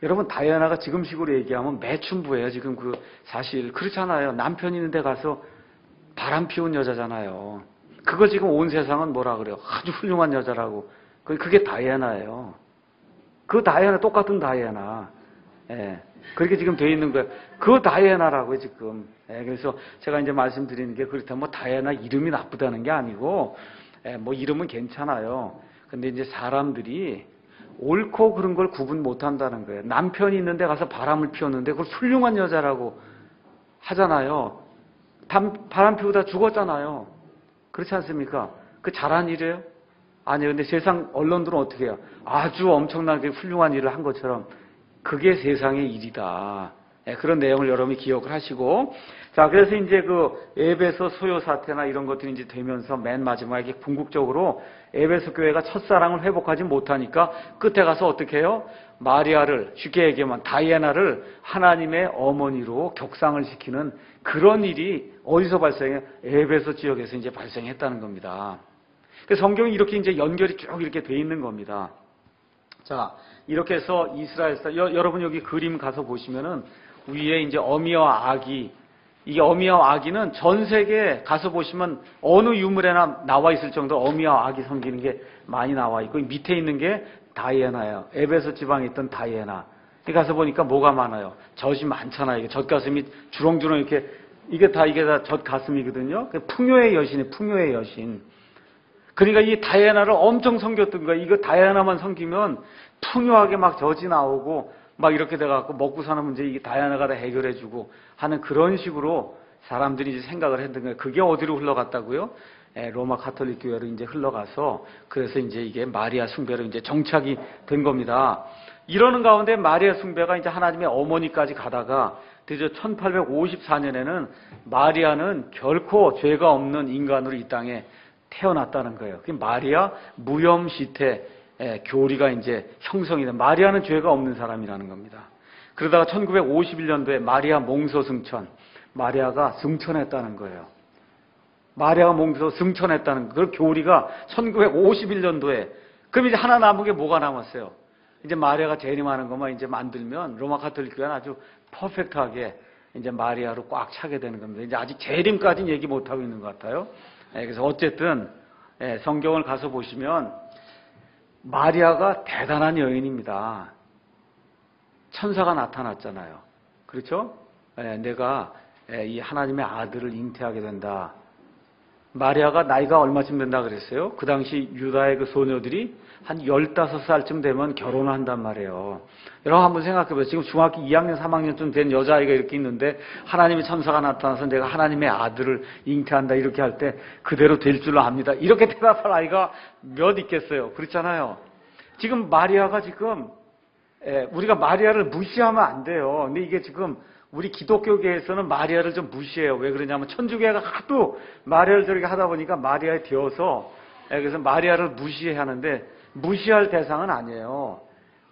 여러분 다이아나가 지금식으로 얘기하면 매춘부예요. 지금 그 사실 그렇잖아요. 남편 있는 데 가서 바람 피운 여자잖아요. 그거 지금 온 세상은 뭐라 그래요? 아주 훌륭한 여자라고. 그게 다이애나예요. 그 다이애나 똑같은 다이애나. 그렇게 지금 돼 있는 거예요. 그 다이애나라고요 지금. 그래서 제가 이제 말씀드리는 게 그렇다면 뭐 다이애나 이름이 나쁘다는 게 아니고 뭐 이름은 괜찮아요. 근데 이제 사람들이 옳고 그런 걸 구분 못 한다는 거예요. 남편이 있는데 가서 바람을 피웠는데 그걸 훌륭한 여자라고 하잖아요. 바람 피우다 죽었잖아요. 그렇지 않습니까? 그 잘한 일이에요? 아니에요. 근데 세상 언론들은 어떻게 해요? 아주 엄청나게 훌륭한 일을 한 것처럼 그게 세상의 일이다. 그런 내용을 여러분이 기억을 하시고 자 그래서 이제 그 에베소 소요 사태나 이런 것들이 이제 되면서 맨 마지막에 궁극적으로 에베소 교회가 첫사랑을 회복하지 못하니까 끝에 가서 어떻게 해요? 마리아를 쉽게 얘기하면 다이애나를 하나님의 어머니로 격상을 시키는 그런 일이 어디서 발생해요? 에베소 지역에서 이제 발생했다는 겁니다. 그래서 성경이 이렇게 이제 연결이 쭉 이렇게 돼 있는 겁니다. 자, 이렇게 해서 이스라엘 여러분 여기 그림 가서 보시면은 위에 이제 어미와 아기 이게 어미와 아기는 전 세계에 가서 보시면 어느 유물에나 나와 있을 정도로 어미와 아기 섬기는 게 많이 나와 있고 밑에 있는 게 다이애나예요. 에베소 지방에 있던 다이애나. 가서 보니까 뭐가 많아요? 젖이 많잖아요. 젖가슴이 주렁주렁 이렇게 이게 다 젖가슴이거든요. 풍요의 여신이에요. 풍요의 여신. 그러니까 이 다이애나를 엄청 섬겼던 거예요. 이거 다이애나만 섬기면 풍요하게 막 젖이 나오고 막 이렇게 돼갖고 먹고 사는 문제 이게 다이애나가 다 해결해주고 하는 그런 식으로 사람들이 이제 생각을 했던 거예요. 그게 어디로 흘러갔다고요? 로마 가톨릭 교회로 이제 흘러가서 그래서 이제 이게 마리아 숭배로 이제 정착이 된 겁니다. 이러는 가운데 마리아 숭배가 이제 하나님의 어머니까지 가다가 드디어 1854년에는 마리아는 결코 죄가 없는 인간으로 이 땅에 태어났다는 거예요. 그 마리아 무염시태 교리가 이제 형성이 된, 마리아는 죄가 없는 사람이라는 겁니다. 그러다가 1951년도에 마리아 몽소 승천, 마리아가 승천했다는 거예요. 마리아가 몽소 승천했다는 그 교리가 1951년도에, 그럼 이제 하나 남은 게 뭐가 남았어요? 이제 마리아가 재림하는 것만 이제 만들면 로마 가톨릭 교회는 아주 퍼펙트하게 이제 마리아로 꽉 차게 되는 겁니다. 이제 아직 재림까지는 얘기 못 하고 있는 것 같아요. 그래서 어쨌든 성경을 가서 보시면 마리아가 대단한 여인입니다. 천사가 나타났잖아요. 그렇죠? 내가 이 하나님의 아들을 잉태하게 된다. 마리아가 나이가 얼마쯤 된다 그랬어요? 그 당시 유다의 그 소녀들이 한 15살쯤 되면 결혼을 한단 말이에요. 여러분 한번 생각해보세요. 지금 중학교 2학년, 3학년쯤 된 여자아이가 이렇게 있는데 하나님의 천사가 나타나서 내가 하나님의 아들을 잉태한다 이렇게 할 때 그대로 될 줄로 압니다. 이렇게 대답할 아이가 몇 있겠어요? 그렇잖아요. 지금 마리아가 지금 우리가 마리아를 무시하면 안 돼요. 근데 이게 지금 우리 기독교계에서는 마리아를 좀 무시해요. 왜 그러냐면 천주교회가 하도 마리아를 저렇게 하다 보니까 마리아에 되어서 그래서 마리아를 무시해야 하는데 무시할 대상은 아니에요.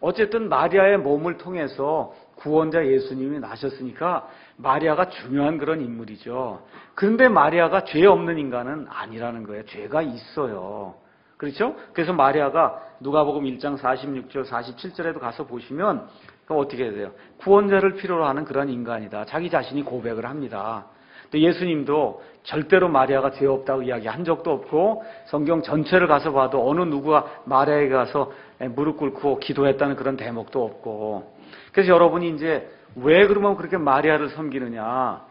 어쨌든 마리아의 몸을 통해서 구원자 예수님이 나셨으니까 마리아가 중요한 그런 인물이죠. 그런데 마리아가 죄 없는 인간은 아니라는 거예요. 죄가 있어요. 그렇죠? 그래서 마리아가 누가복음 1장 46절 47절에도 가서 보시면 그럼 어떻게 해야 돼요? 구원자를 필요로 하는 그런 인간이다. 자기 자신이 고백을 합니다. 또 예수님도 절대로 마리아가 죄 없다고 이야기한 적도 없고 성경 전체를 가서 봐도 어느 누구가 마리아에게 가서 무릎 꿇고 기도했다는 그런 대목도 없고. 그래서 여러분이 이제 왜 그러면 그렇게 마리아를 섬기느냐?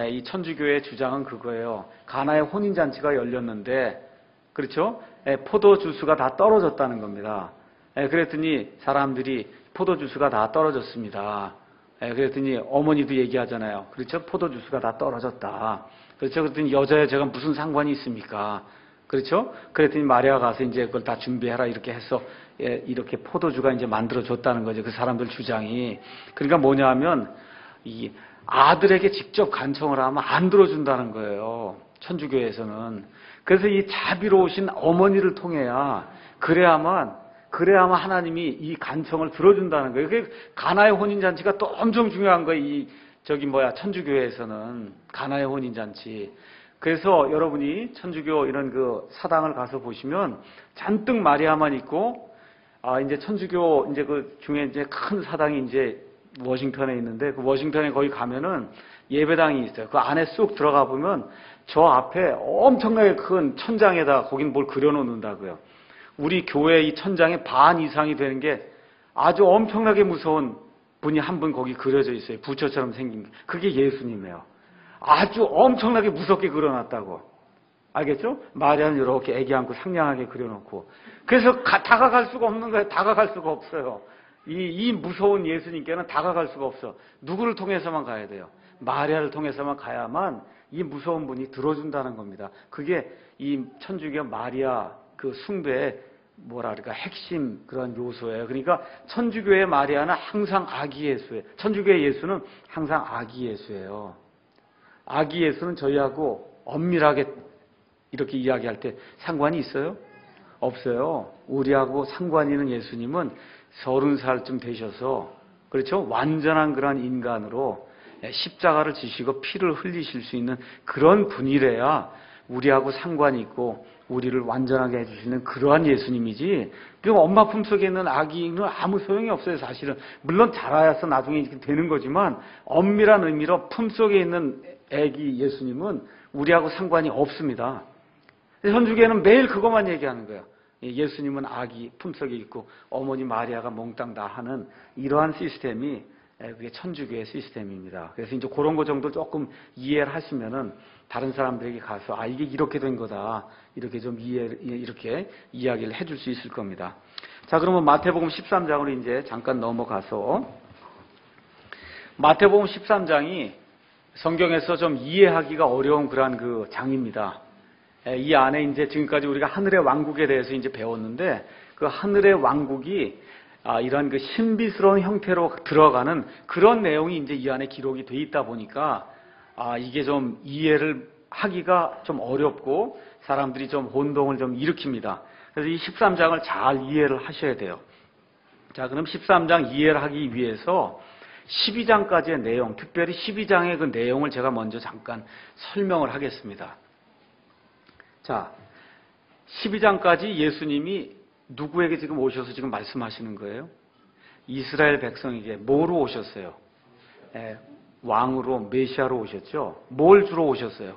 이 천주교의 주장은 그거예요. 가나의 혼인잔치가 열렸는데 그렇죠? 포도주스가 다 떨어졌다는 겁니다. 그랬더니 사람들이 포도주스가 다 떨어졌습니다. 그랬더니 어머니도 얘기하잖아요. 그렇죠? 포도주스가 다 떨어졌다. 그렇죠? 그랬더니 여자야 제가 무슨 상관이 있습니까? 그렇죠? 그랬더니 마리아가 가서 이제 그걸 다 준비해라 이렇게 해서 이렇게 포도주가 이제 만들어졌다는 거죠. 그 사람들 주장이. 그러니까 뭐냐 하면 이 아들에게 직접 간청을 하면 안 들어준다는 거예요. 천주교에서는. 그래서 이 자비로우신 어머니를 통해야 그래야만 하나님이 이 간청을 들어준다는 거예요. 그게 가나의 혼인잔치가 또 엄청 중요한 거예요. 이 천주교에서는 가나의 혼인잔치. 그래서 여러분이 천주교 이런 그 사당을 가서 보시면 잔뜩 마리아만 있고 이제 천주교 이제 그 중에 이제 큰 사당이 이제 워싱턴에 있는데 그 워싱턴에 거기 가면은 예배당이 있어요. 그 안에 쑥 들어가 보면 저 앞에 엄청나게 큰 천장에다 거긴 뭘 그려놓는다고요. 우리 교회 이 천장의 반 이상이 되는 게 아주 엄청나게 무서운 분이 한 분 거기 그려져 있어요. 부처처럼 생긴 게. 그게 예수님이에요. 아주 엄청나게 무섭게 그려놨다고. 알겠죠? 마리아는 이렇게 애기 안고 상냥하게 그려놓고. 그래서 다가갈 수가 없는 거예요. 다가갈 수가 없어요. 이 무서운 예수님께는 다가갈 수가 없어. 누구를 통해서만 가야 돼요? 마리아를 통해서만 가야만 이 무서운 분이 들어준다는 겁니다. 그게 이 천주교 마리아 그 숭배의 뭐랄까 핵심 그런 요소예요. 그러니까 천주교의 마리아는 항상 아기 예수예요. 천주교의 예수는 항상 아기 예수예요. 아기 예수는 저희하고 엄밀하게 이렇게 이야기할 때 상관이 있어요? 없어요. 우리하고 상관 있는 예수님은 30살쯤 되셔서 그렇죠? 완전한 그런 인간으로 십자가를 지시고 피를 흘리실 수 있는 그런 분이래야 우리하고 상관이 있고 우리를 완전하게 해주시는 그러한 예수님이지. 그 엄마 품속에 있는 아기는 아무 소용이 없어요. 사실은 물론 자라서 나중에 이렇게 되는 거지만 엄밀한 의미로 품속에 있는 아기 예수님은 우리하고 상관이 없습니다. 천주교는 매일 그것만 얘기하는 거예요. 예수님은 아기 품속에 있고 어머니 마리아가 몽땅 다 하는 이러한 시스템이 그게 천주교의 시스템입니다. 그래서 이제 그런 거 정도 조금 이해를 하시면은 다른 사람들에게 가서 이게 이렇게 된 거다. 이렇게 좀 이렇게 이야기를 해줄 수 있을 겁니다. 자, 그러면 마태복음 13장으로 이제 잠깐 넘어가서 마태복음 13장이 성경에서 좀 이해하기가 어려운 그러한 그 장입니다. 이 안에 이제 지금까지 우리가 하늘의 왕국에 대해서 이제 배웠는데 그 하늘의 왕국이 이런 그 신비스러운 형태로 들어가는 그런 내용이 이제 이 안에 기록이 돼 있다 보니까 이게 좀 이해를 하기가 좀 어렵고 사람들이 좀 혼동을 좀 일으킵니다. 그래서 이 13장을 잘 이해를 하셔야 돼요. 자, 그럼 13장 이해를 하기 위해서 12장까지의 내용, 특별히 12장의 그 내용을 제가 먼저 잠깐 설명을 하겠습니다. 자, 12장까지 예수님이 누구에게 지금 오셔서 지금 말씀하시는 거예요? 이스라엘 백성에게 뭐로 오셨어요? 왕으로, 메시아로 오셨죠? 뭘 주러 오셨어요?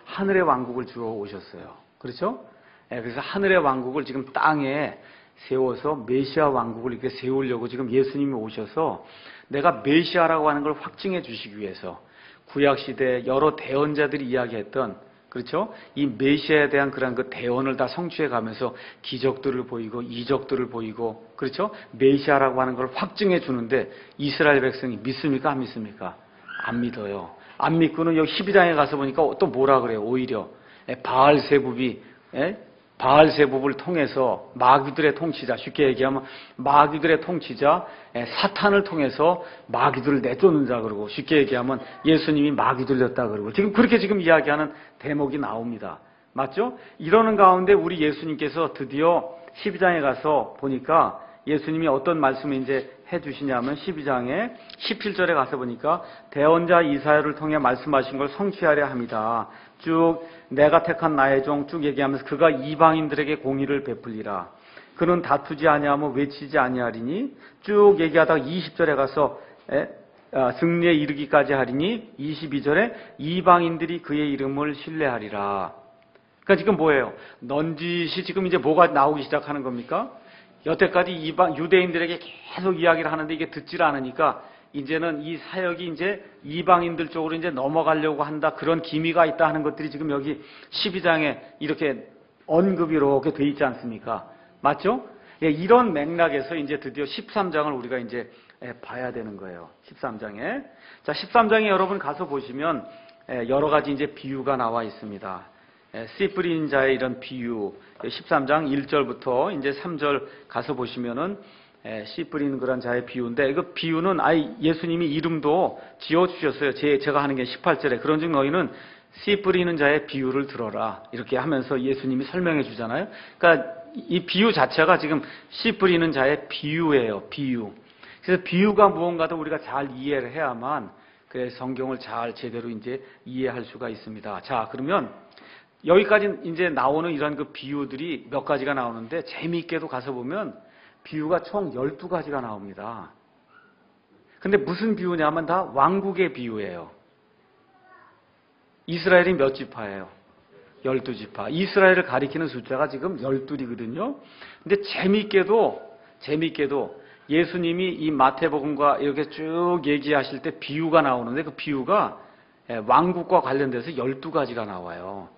하늘의 왕국을 주러 오셨어요. 그렇죠? 그래서 하늘의 왕국을 지금 땅에 세워서 메시아 왕국을 이렇게 세우려고 지금 예수님이 오셔서 내가 메시아라고 하는 걸 확증해 주시기 위해서 구약시대 여러 대언자들이 이야기했던, 그렇죠? 이 메시아에 대한 그런 그 대언을 다 성취해 가면서 기적들을 보이고 이적들을 보이고, 그렇죠? 메시아라고 하는 걸 확증해 주는데 이스라엘 백성이 믿습니까? 안 믿습니까? 안 믿어요. 안 믿고는 여기 12장에 가서 보니까 또 뭐라 그래요? 오히려 바알세붑을 통해서 마귀들의 통치자, 쉽게 얘기하면 마귀들의 통치자 사탄을 통해서 마귀들을 내쫓는다 그러고, 쉽게 얘기하면 예수님이 마귀 들렸다 그러고, 지금 그렇게 지금 이야기하는 대목이 나옵니다. 맞죠? 이러는 가운데 우리 예수님께서 드디어 12장에 가서 보니까 예수님이 어떤 말씀을 이제 해주시냐면 12장에 17절에 가서 보니까 대언자 이사야를 통해 말씀하신 걸 성취하려 합니다. 쭉 내가 택한 나의 종 쭉 얘기하면서 그가 이방인들에게 공의를 베풀리라. 그는 다투지 아니하며 외치지 아니하리니, 쭉 얘기하다가 20절에 가서 승리에 이르기까지 하리니, 22절에 이방인들이 그의 이름을 신뢰하리라. 그러니까 지금 뭐예요? 넌지시 지금 이제 뭐가 나오기 시작하는 겁니까? 여태까지 유대인들에게 계속 이야기를 하는데 이게 듣질 않으니까 이제는 이 사역이 이제 이방인들 쪽으로 이제 넘어가려고 한다, 그런 기미가 있다 하는 것들이 지금 여기 12장에 이렇게 언급이 이렇게 돼 있지 않습니까? 맞죠? 예, 이런 맥락에서 이제 드디어 13장을 우리가 이제 봐야 되는 거예요. 13장에. 자, 13장에 여러분 가서 보시면 여러 가지 이제 비유가 나와 있습니다. 씨 뿌린 자의 이런 비유, 13장 1절부터 이제 3절 가서 보시면은 씨 뿌리는 그런 자의 비유인데, 그 비유는 예수님이 이름도 지어 주셨어요. 제가 하는 게 18절에 그런즉 너희는 씨 뿌리는 자의 비유를 들어라, 이렇게 하면서 예수님이 설명해 주잖아요. 그러니까 이 비유 자체가 지금 씨 뿌리는 자의 비유예요. 비유. 그래서 비유가 무언가도 우리가 잘 이해를 해야만 그 성경을 잘 제대로 이제 이해할 수가 있습니다. 자, 그러면 여기까지 이제 나오는 이런 그 비유들이 몇 가지가 나오는데, 재미있게도 가서 보면 비유가 총 12가지가 나옵니다. 근데 무슨 비유냐면 다 왕국의 비유예요. 이스라엘이 몇 지파예요? 12지파. 이스라엘을 가리키는 숫자가 지금 12이거든요. 근데 재미있게도 예수님이 이 마태복음과 이렇게 쭉 얘기하실 때 비유가 나오는데, 그 비유가 왕국과 관련돼서 12가지가 나와요.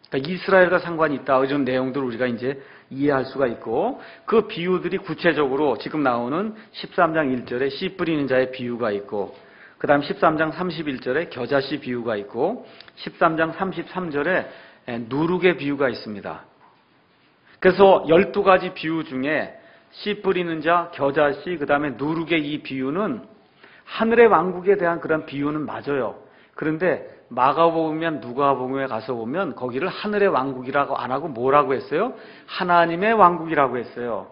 그러니까 이스라엘과 상관이 있다, 이런 내용들을 우리가 이제 이해할 수가 있고, 그 비유들이 구체적으로 지금 나오는 13장 1절에 씨 뿌리는 자의 비유가 있고, 그 다음 13장 31절에 겨자씨 비유가 있고, 13장 33절에 누룩의 비유가 있습니다. 그래서 12가지 비유 중에 씨 뿌리는 자, 겨자씨, 그 다음에 누룩의 이 비유는 하늘의 왕국에 대한 그런 비유는 맞아요. 그런데 마가복음이나 누가복음에 가서 보면 거기를 하늘의 왕국이라고 안 하고 뭐라고 했어요? 하나님의 왕국이라고 했어요.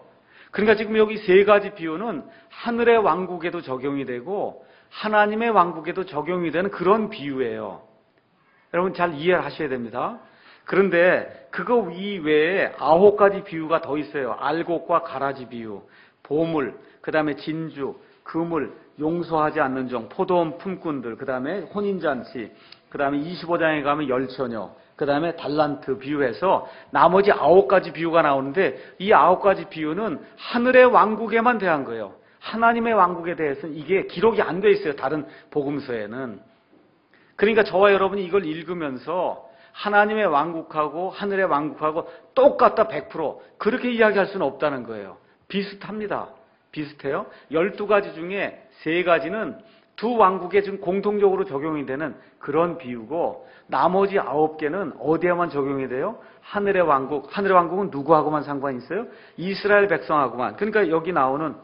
그러니까 지금 여기 세 가지 비유는 하늘의 왕국에도 적용이 되고 하나님의 왕국에도 적용이 되는 그런 비유예요. 여러분 잘 이해를 하셔야 됩니다. 그런데 그거 이외에 9가지 비유가 더 있어요. 알곡과 가라지 비유, 보물, 그 다음에 진주, 그물, 용서하지 않는 종, 포도원 품꾼들, 그 다음에 혼인잔치, 그 다음에 25장에 가면 열처녀, 그 다음에 달란트 비유해서 나머지 9가지 비유가 나오는데, 이 9가지 비유는 하늘의 왕국에만 대한 거예요. 하나님의 왕국에 대해서는 이게 기록이 안 돼 있어요, 다른 복음서에는. 그러니까 저와 여러분이 이걸 읽으면서 하나님의 왕국하고 하늘의 왕국하고 똑같다 100% 그렇게 이야기할 수는 없다는 거예요. 비슷합니다. 비슷해요. 12가지 중에 3가지는 두 왕국에 지금 공통적으로 적용이 되는 그런 비유고, 나머지 9개는 어디에만 적용이 돼요? 하늘의 왕국. 하늘의 왕국은 누구하고만 상관이 있어요? 이스라엘 백성하고만. 그러니까 여기 나오는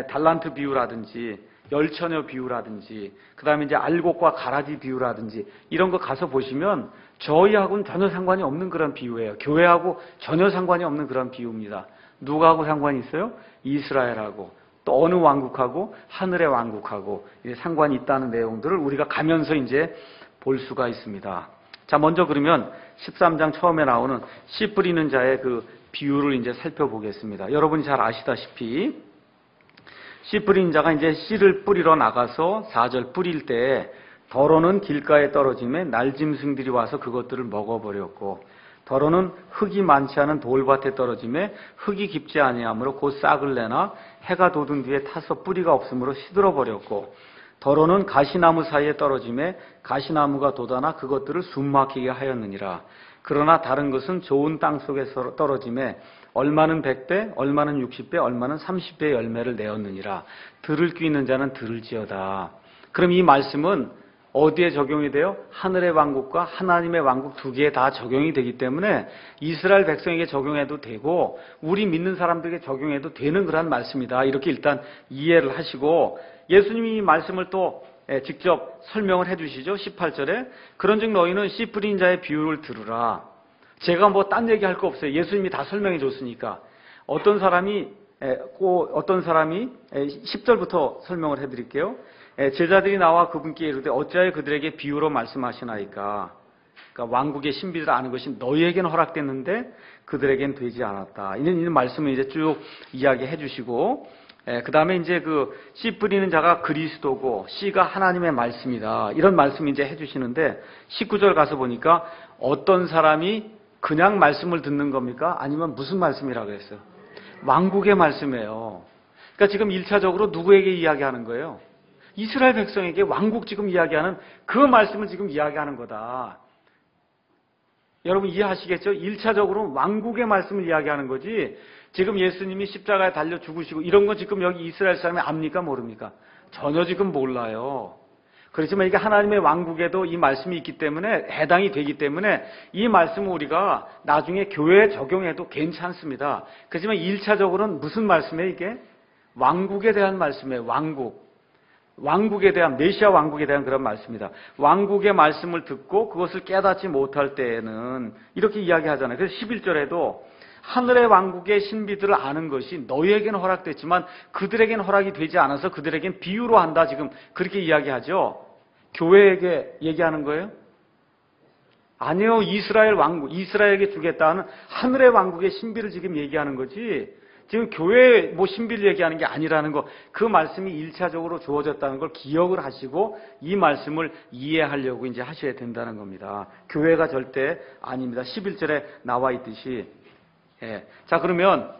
달란트 비유라든지 열처녀 비유라든지 그 다음에 이제 알곡과 가라지 비유라든지 이런 거 가서 보시면 저희하고는 전혀 상관이 없는 그런 비유예요. 교회하고 전혀 상관이 없는 그런 비유입니다. 누구하고 상관이 있어요? 이스라엘하고 또 어느 왕국하고 하늘의 왕국하고 상관이 있다는 내용들을 우리가 가면서 이제 볼 수가 있습니다. 자, 먼저 그러면 13장 처음에 나오는 씨 뿌리는 자의 그 비유를 이제 살펴보겠습니다. 여러분이 잘 아시다시피 씨 뿌린 자가 이제 씨를 뿌리러 나가서 4절 뿌릴 때 더러는 길가에 떨어짐에 날짐승들이 와서 그것들을 먹어버렸고, 더러는 흙이 많지 않은 돌밭에 떨어짐에 흙이 깊지 아니하므로 곧 싹을 내나 해가 돋은 뒤에 타서 뿌리가 없으므로 시들어버렸고, 더러는 가시나무 사이에 떨어짐에 가시나무가 돋아나 그것들을 숨막히게 하였느니라. 그러나 다른 것은 좋은 땅 속에 떨어짐에 얼마는 100배, 얼마는 60배, 얼마는 30배의 열매를 내었느니라. 들을 귀 있는 자는 들을지어다. 그럼 이 말씀은 어디에 적용이 돼요? 하늘의 왕국과 하나님의 왕국 두 개에 다 적용이 되기 때문에 이스라엘 백성에게 적용해도 되고 우리 믿는 사람들에게 적용해도 되는 그런 말씀이다. 이렇게 일단 이해를 하시고, 예수님이 이 말씀을 또 직접 설명을 해주시죠. 18절에 그런즉 너희는 씨 뿌린 자의 비유를 들으라. 제가 뭐 딴 얘기할 거 없어요. 예수님이 다 설명해 줬으니까. 어떤 사람이 10절부터 설명을 해드릴게요. 제자들이 나와 그분께 이르되 어찌하여 그들에게 비유로 말씀하시나이까. 그러니까 왕국의 신비를 아는 것이 너희에게는 허락됐는데 그들에게는 되지 않았다. 이런 말씀을 이제 쭉 이야기해 주시고, 그 다음에 이제 그 씨 뿌리는 자가 그리스도고 씨가 하나님의 말씀이다. 이런 말씀 이제 해주시는데 19절 가서 보니까 어떤 사람이 그냥 말씀을 듣는 겁니까? 아니면 무슨 말씀이라고 그랬어요? 왕국의 말씀이에요. 그러니까 지금 1차적으로 누구에게 이야기하는 거예요? 이스라엘 백성에게 왕국 지금 이야기하는 그 말씀을 지금 이야기하는 거다. 여러분 이해하시겠죠? 1차적으로 왕국의 말씀을 이야기하는 거지, 지금 예수님이 십자가에 달려 죽으시고 이런 거 지금 여기 이스라엘 사람이 압니까? 모릅니까? 전혀 지금 몰라요. 그렇지만 이게 하나님의 왕국에도 이 말씀이 있기 때문에 해당이 되기 때문에 이 말씀을 우리가 나중에 교회에 적용해도 괜찮습니다. 그렇지만 1차적으로는 무슨 말씀이에요 이게? 왕국에 대한 말씀이에요. 왕국에 대한, 메시아 왕국에 대한 그런 말씀입니다. 왕국의 말씀을 듣고 그것을 깨닫지 못할 때에는 이렇게 이야기하잖아요. 그래서 11절에도 하늘의 왕국의 신비들을 아는 것이 너희에게는 허락됐지만 그들에게는 허락이 되지 않아서 그들에게는 비유로 한다. 지금 그렇게 이야기하죠. 교회에게 얘기하는 거예요? 아니요. 이스라엘 왕국, 이스라엘에게 주겠다는 하늘의 왕국의 신비를 지금 얘기하는 거지, 지금 교회 뭐 신비를 얘기하는 게 아니라는 거, 그 말씀이 1차적으로 주어졌다는 걸 기억을 하시고 이 말씀을 이해하려고 이제 하셔야 된다는 겁니다. 교회가 절대 아닙니다. 11절에 나와 있듯이. 자, 그러면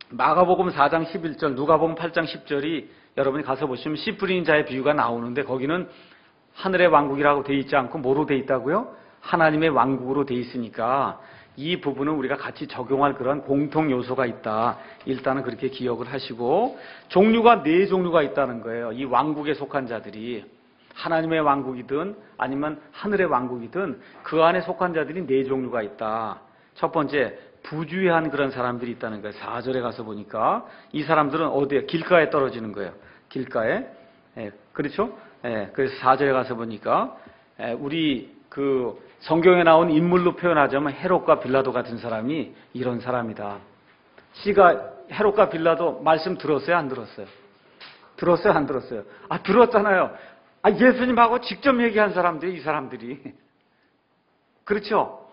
마가복음 4장 11절, 누가복음 8장 10절이 여러분이 가서 보시면 씨 뿌리는 자의 비유가 나오는데 거기는 하늘의 왕국이라고 돼 있지 않고 뭐로 돼 있다고요? 하나님의 왕국으로 돼 있으니까 이 부분은 우리가 같이 적용할 그런 공통 요소가 있다. 일단은 그렇게 기억을 하시고, 종류가 4종류가 있다는 거예요. 이 왕국에 속한 자들이 하나님의 왕국이든 아니면 하늘의 왕국이든 그 안에 속한 자들이 4종류가 있다. 첫 번째, 부주의한 그런 사람들이 있다는 거예요. 4절에 가서 보니까 이 사람들은 어디에? 길가에 떨어지는 거예요. 길가에. 그렇죠? 그래서 4절에 가서 보니까 우리 그 성경에 나온 인물로 표현하자면 헤롯과 빌라도 같은 사람이 이런 사람이다. 씨가 헤롯과 빌라도 말씀 들었어요? 안 들었어요? 들었어요? 안 들었어요? 아, 들었잖아요. 아, 예수님하고 직접 얘기한 사람들이 이 사람들이. 그렇죠?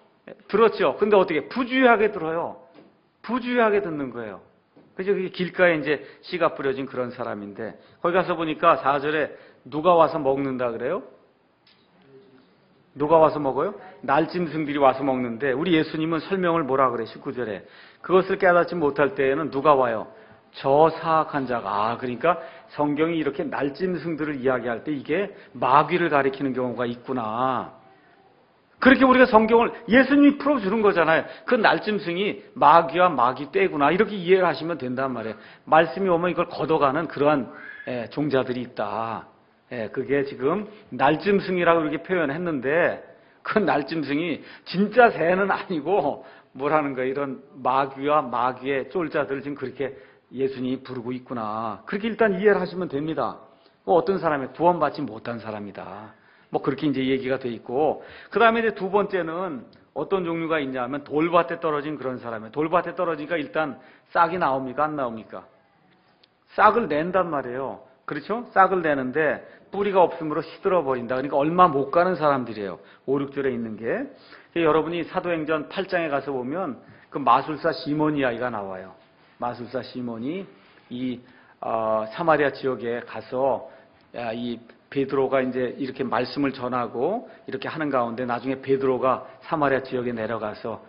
들었죠? 근데 어떻게? 부주의하게 들어요. 부주의하게 듣는 거예요. 그죠? 길가에 이제 씨가 뿌려진 그런 사람인데, 거기 가서 보니까 4절에 누가 와서 먹는다 그래요? 누가 와서 먹어요? 날짐승들이 와서 먹는데, 우리 예수님은 설명을 뭐라 그래? 19절에. 그것을 깨닫지 못할 때에는 누가 와요? 저 사악한 자가. 그러니까 성경이 이렇게 날짐승들을 이야기할 때 이게 마귀를 가리키는 경우가 있구나. 그렇게 우리가 성경을 예수님이 풀어주는 거잖아요. 그 날짐승이 마귀와 마귀 떼구나. 이렇게 이해를 하시면 된단 말이에요. 말씀이 오면 이걸 걷어가는 그러한 종자들이 있다. 그게 지금 날짐승이라고 이렇게 표현했는데 그 날짐승이 진짜 새는 아니고 뭐라는 거예요. 이런 마귀와 마귀의 쫄자들을 지금 그렇게 예수님이 부르고 있구나. 그렇게 일단 이해를 하시면 됩니다. 어떤 사람이 구원받지 못한 사람이다. 뭐 그렇게 이제 얘기가 돼 있고, 그 다음에 이제 두 번째는 어떤 종류가 있냐면 돌밭에 떨어진 그런 사람이에요. 돌밭에 떨어지니까 일단 싹이 나옵니까? 안 나옵니까? 싹을 낸단 말이에요. 그렇죠? 싹을 내는데 뿌리가 없으므로 시들어 버린다. 그러니까 얼마 못 가는 사람들이에요. 5, 6절에 있는 게. 여러분이 사도행전 8장에 가서 보면 그 마술사 시몬 이야기가 나와요. 마술사 시몬이 이 사마리아 지역에 가서 이 베드로가 이제 이렇게 말씀을 전하고 이렇게 하는 가운데 나중에 베드로가 사마리아 지역에 내려가서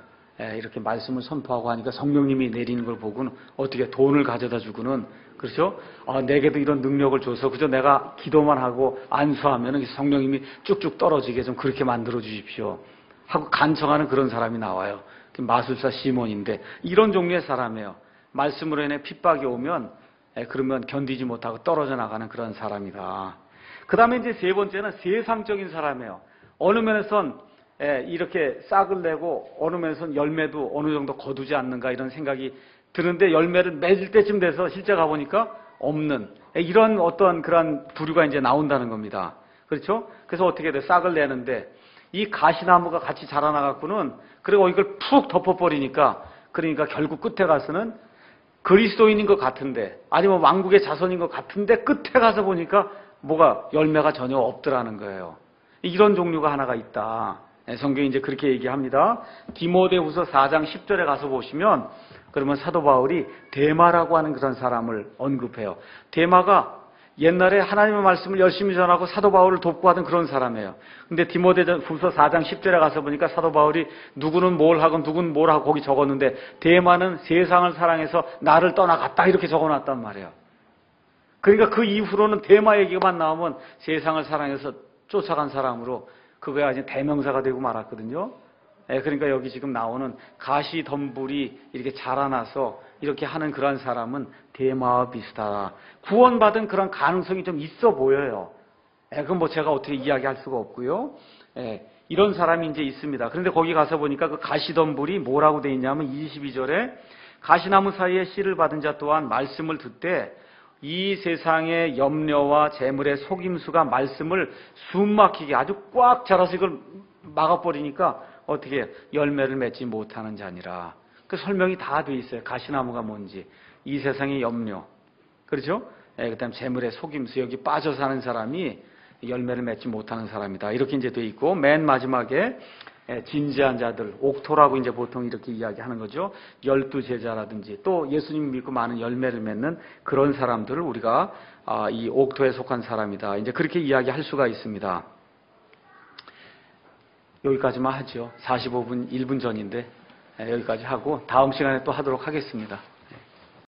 이렇게 말씀을 선포하고 하니까 성령님이 내리는 걸 보고는 어떻게 돈을 가져다 주고는, 그렇죠? 내게도 이런 능력을 줘서 그저 내가 기도만 하고 안수하면 성령님이 쭉쭉 떨어지게 좀 그렇게 만들어 주십시오 하고 간청하는 그런 사람이 나와요. 마술사 시몬인데 이런 종류의 사람이에요. 말씀으로 인해 핍박이 오면 그러면 견디지 못하고 떨어져 나가는 그런 사람이다. 그 다음에 이제 세 번째는 세상적인 사람이에요. 어느 면에선 이렇게 싹을 내고 어느 면에선 열매도 어느 정도 거두지 않는가 이런 생각이 드는데 열매를 맺을 때쯤 돼서 실제 가보니까 없는 이런 어떤 그런 부류가 이제 나온다는 겁니다. 그렇죠? 그래서 어떻게 돼? 싹을 내는데 이 가시나무가 같이 자라나갖고는 그리고 이걸 푹 덮어버리니까 그러니까 결국 끝에 가서는 그리스도인인 것 같은데 아니면 왕국의 자손인 것 같은데 끝에 가서 보니까 뭐가 열매가 전혀 없더라는 거예요. 이런 종류가 하나가 있다. 성경이 이제 그렇게 얘기합니다. 디모데후서 4장 10절에 가서 보시면 그러면 사도 바울이 데마라고 하는 그런 사람을 언급해요. 데마가 옛날에 하나님의 말씀을 열심히 전하고 사도 바울을 돕고 하던 그런 사람이에요. 근데 디모데후서 4장 10절에 가서 보니까 사도 바울이 누구는 뭘 하고 누구는 뭘 하고 거기 적었는데 데마는 세상을 사랑해서 나를 떠나갔다 이렇게 적어놨단 말이에요. 그러니까 그 이후로는 데마 얘기만 나오면 세상을 사랑해서 쫓아간 사람으로 그거야 이제 대명사가 되고 말았거든요. 그러니까 여기 지금 나오는 가시덤불이 이렇게 자라나서 이렇게 하는 그런 사람은 데마와 비슷하다. 구원받은 그런 가능성이 좀 있어 보여요. 그건 뭐 제가 어떻게 이야기할 수가 없고요. 이런 사람이 이제 있습니다. 그런데 거기 가서 보니까 그 가시덤불이 뭐라고 돼 있냐면 22절에 가시나무 사이에 씨를 받은 자 또한 말씀을 듣되 이 세상의 염려와 재물의 속임수가 말씀을 숨막히게 아주 꽉 자라서 이걸 막아버리니까 어떻게 열매를 맺지 못하는 자니라. 그 설명이 다 돼 있어요. 가시나무가 뭔지, 이 세상의 염려, 그렇죠? 그다음 재물의 속임수, 여기 빠져 사는 사람이 열매를 맺지 못하는 사람이다. 이렇게 이제 돼 있고 맨 마지막에 진지한 자들, 옥토라고 이제 보통 이렇게 이야기하는 거죠. 12제자라든지 또 예수님 믿고 많은 열매를 맺는 그런 사람들을 우리가 이 옥토에 속한 사람이다. 이제 그렇게 이야기할 수가 있습니다. 여기까지만 하죠. 45분, 1분 전인데 여기까지 하고 다음 시간에 또 하도록 하겠습니다.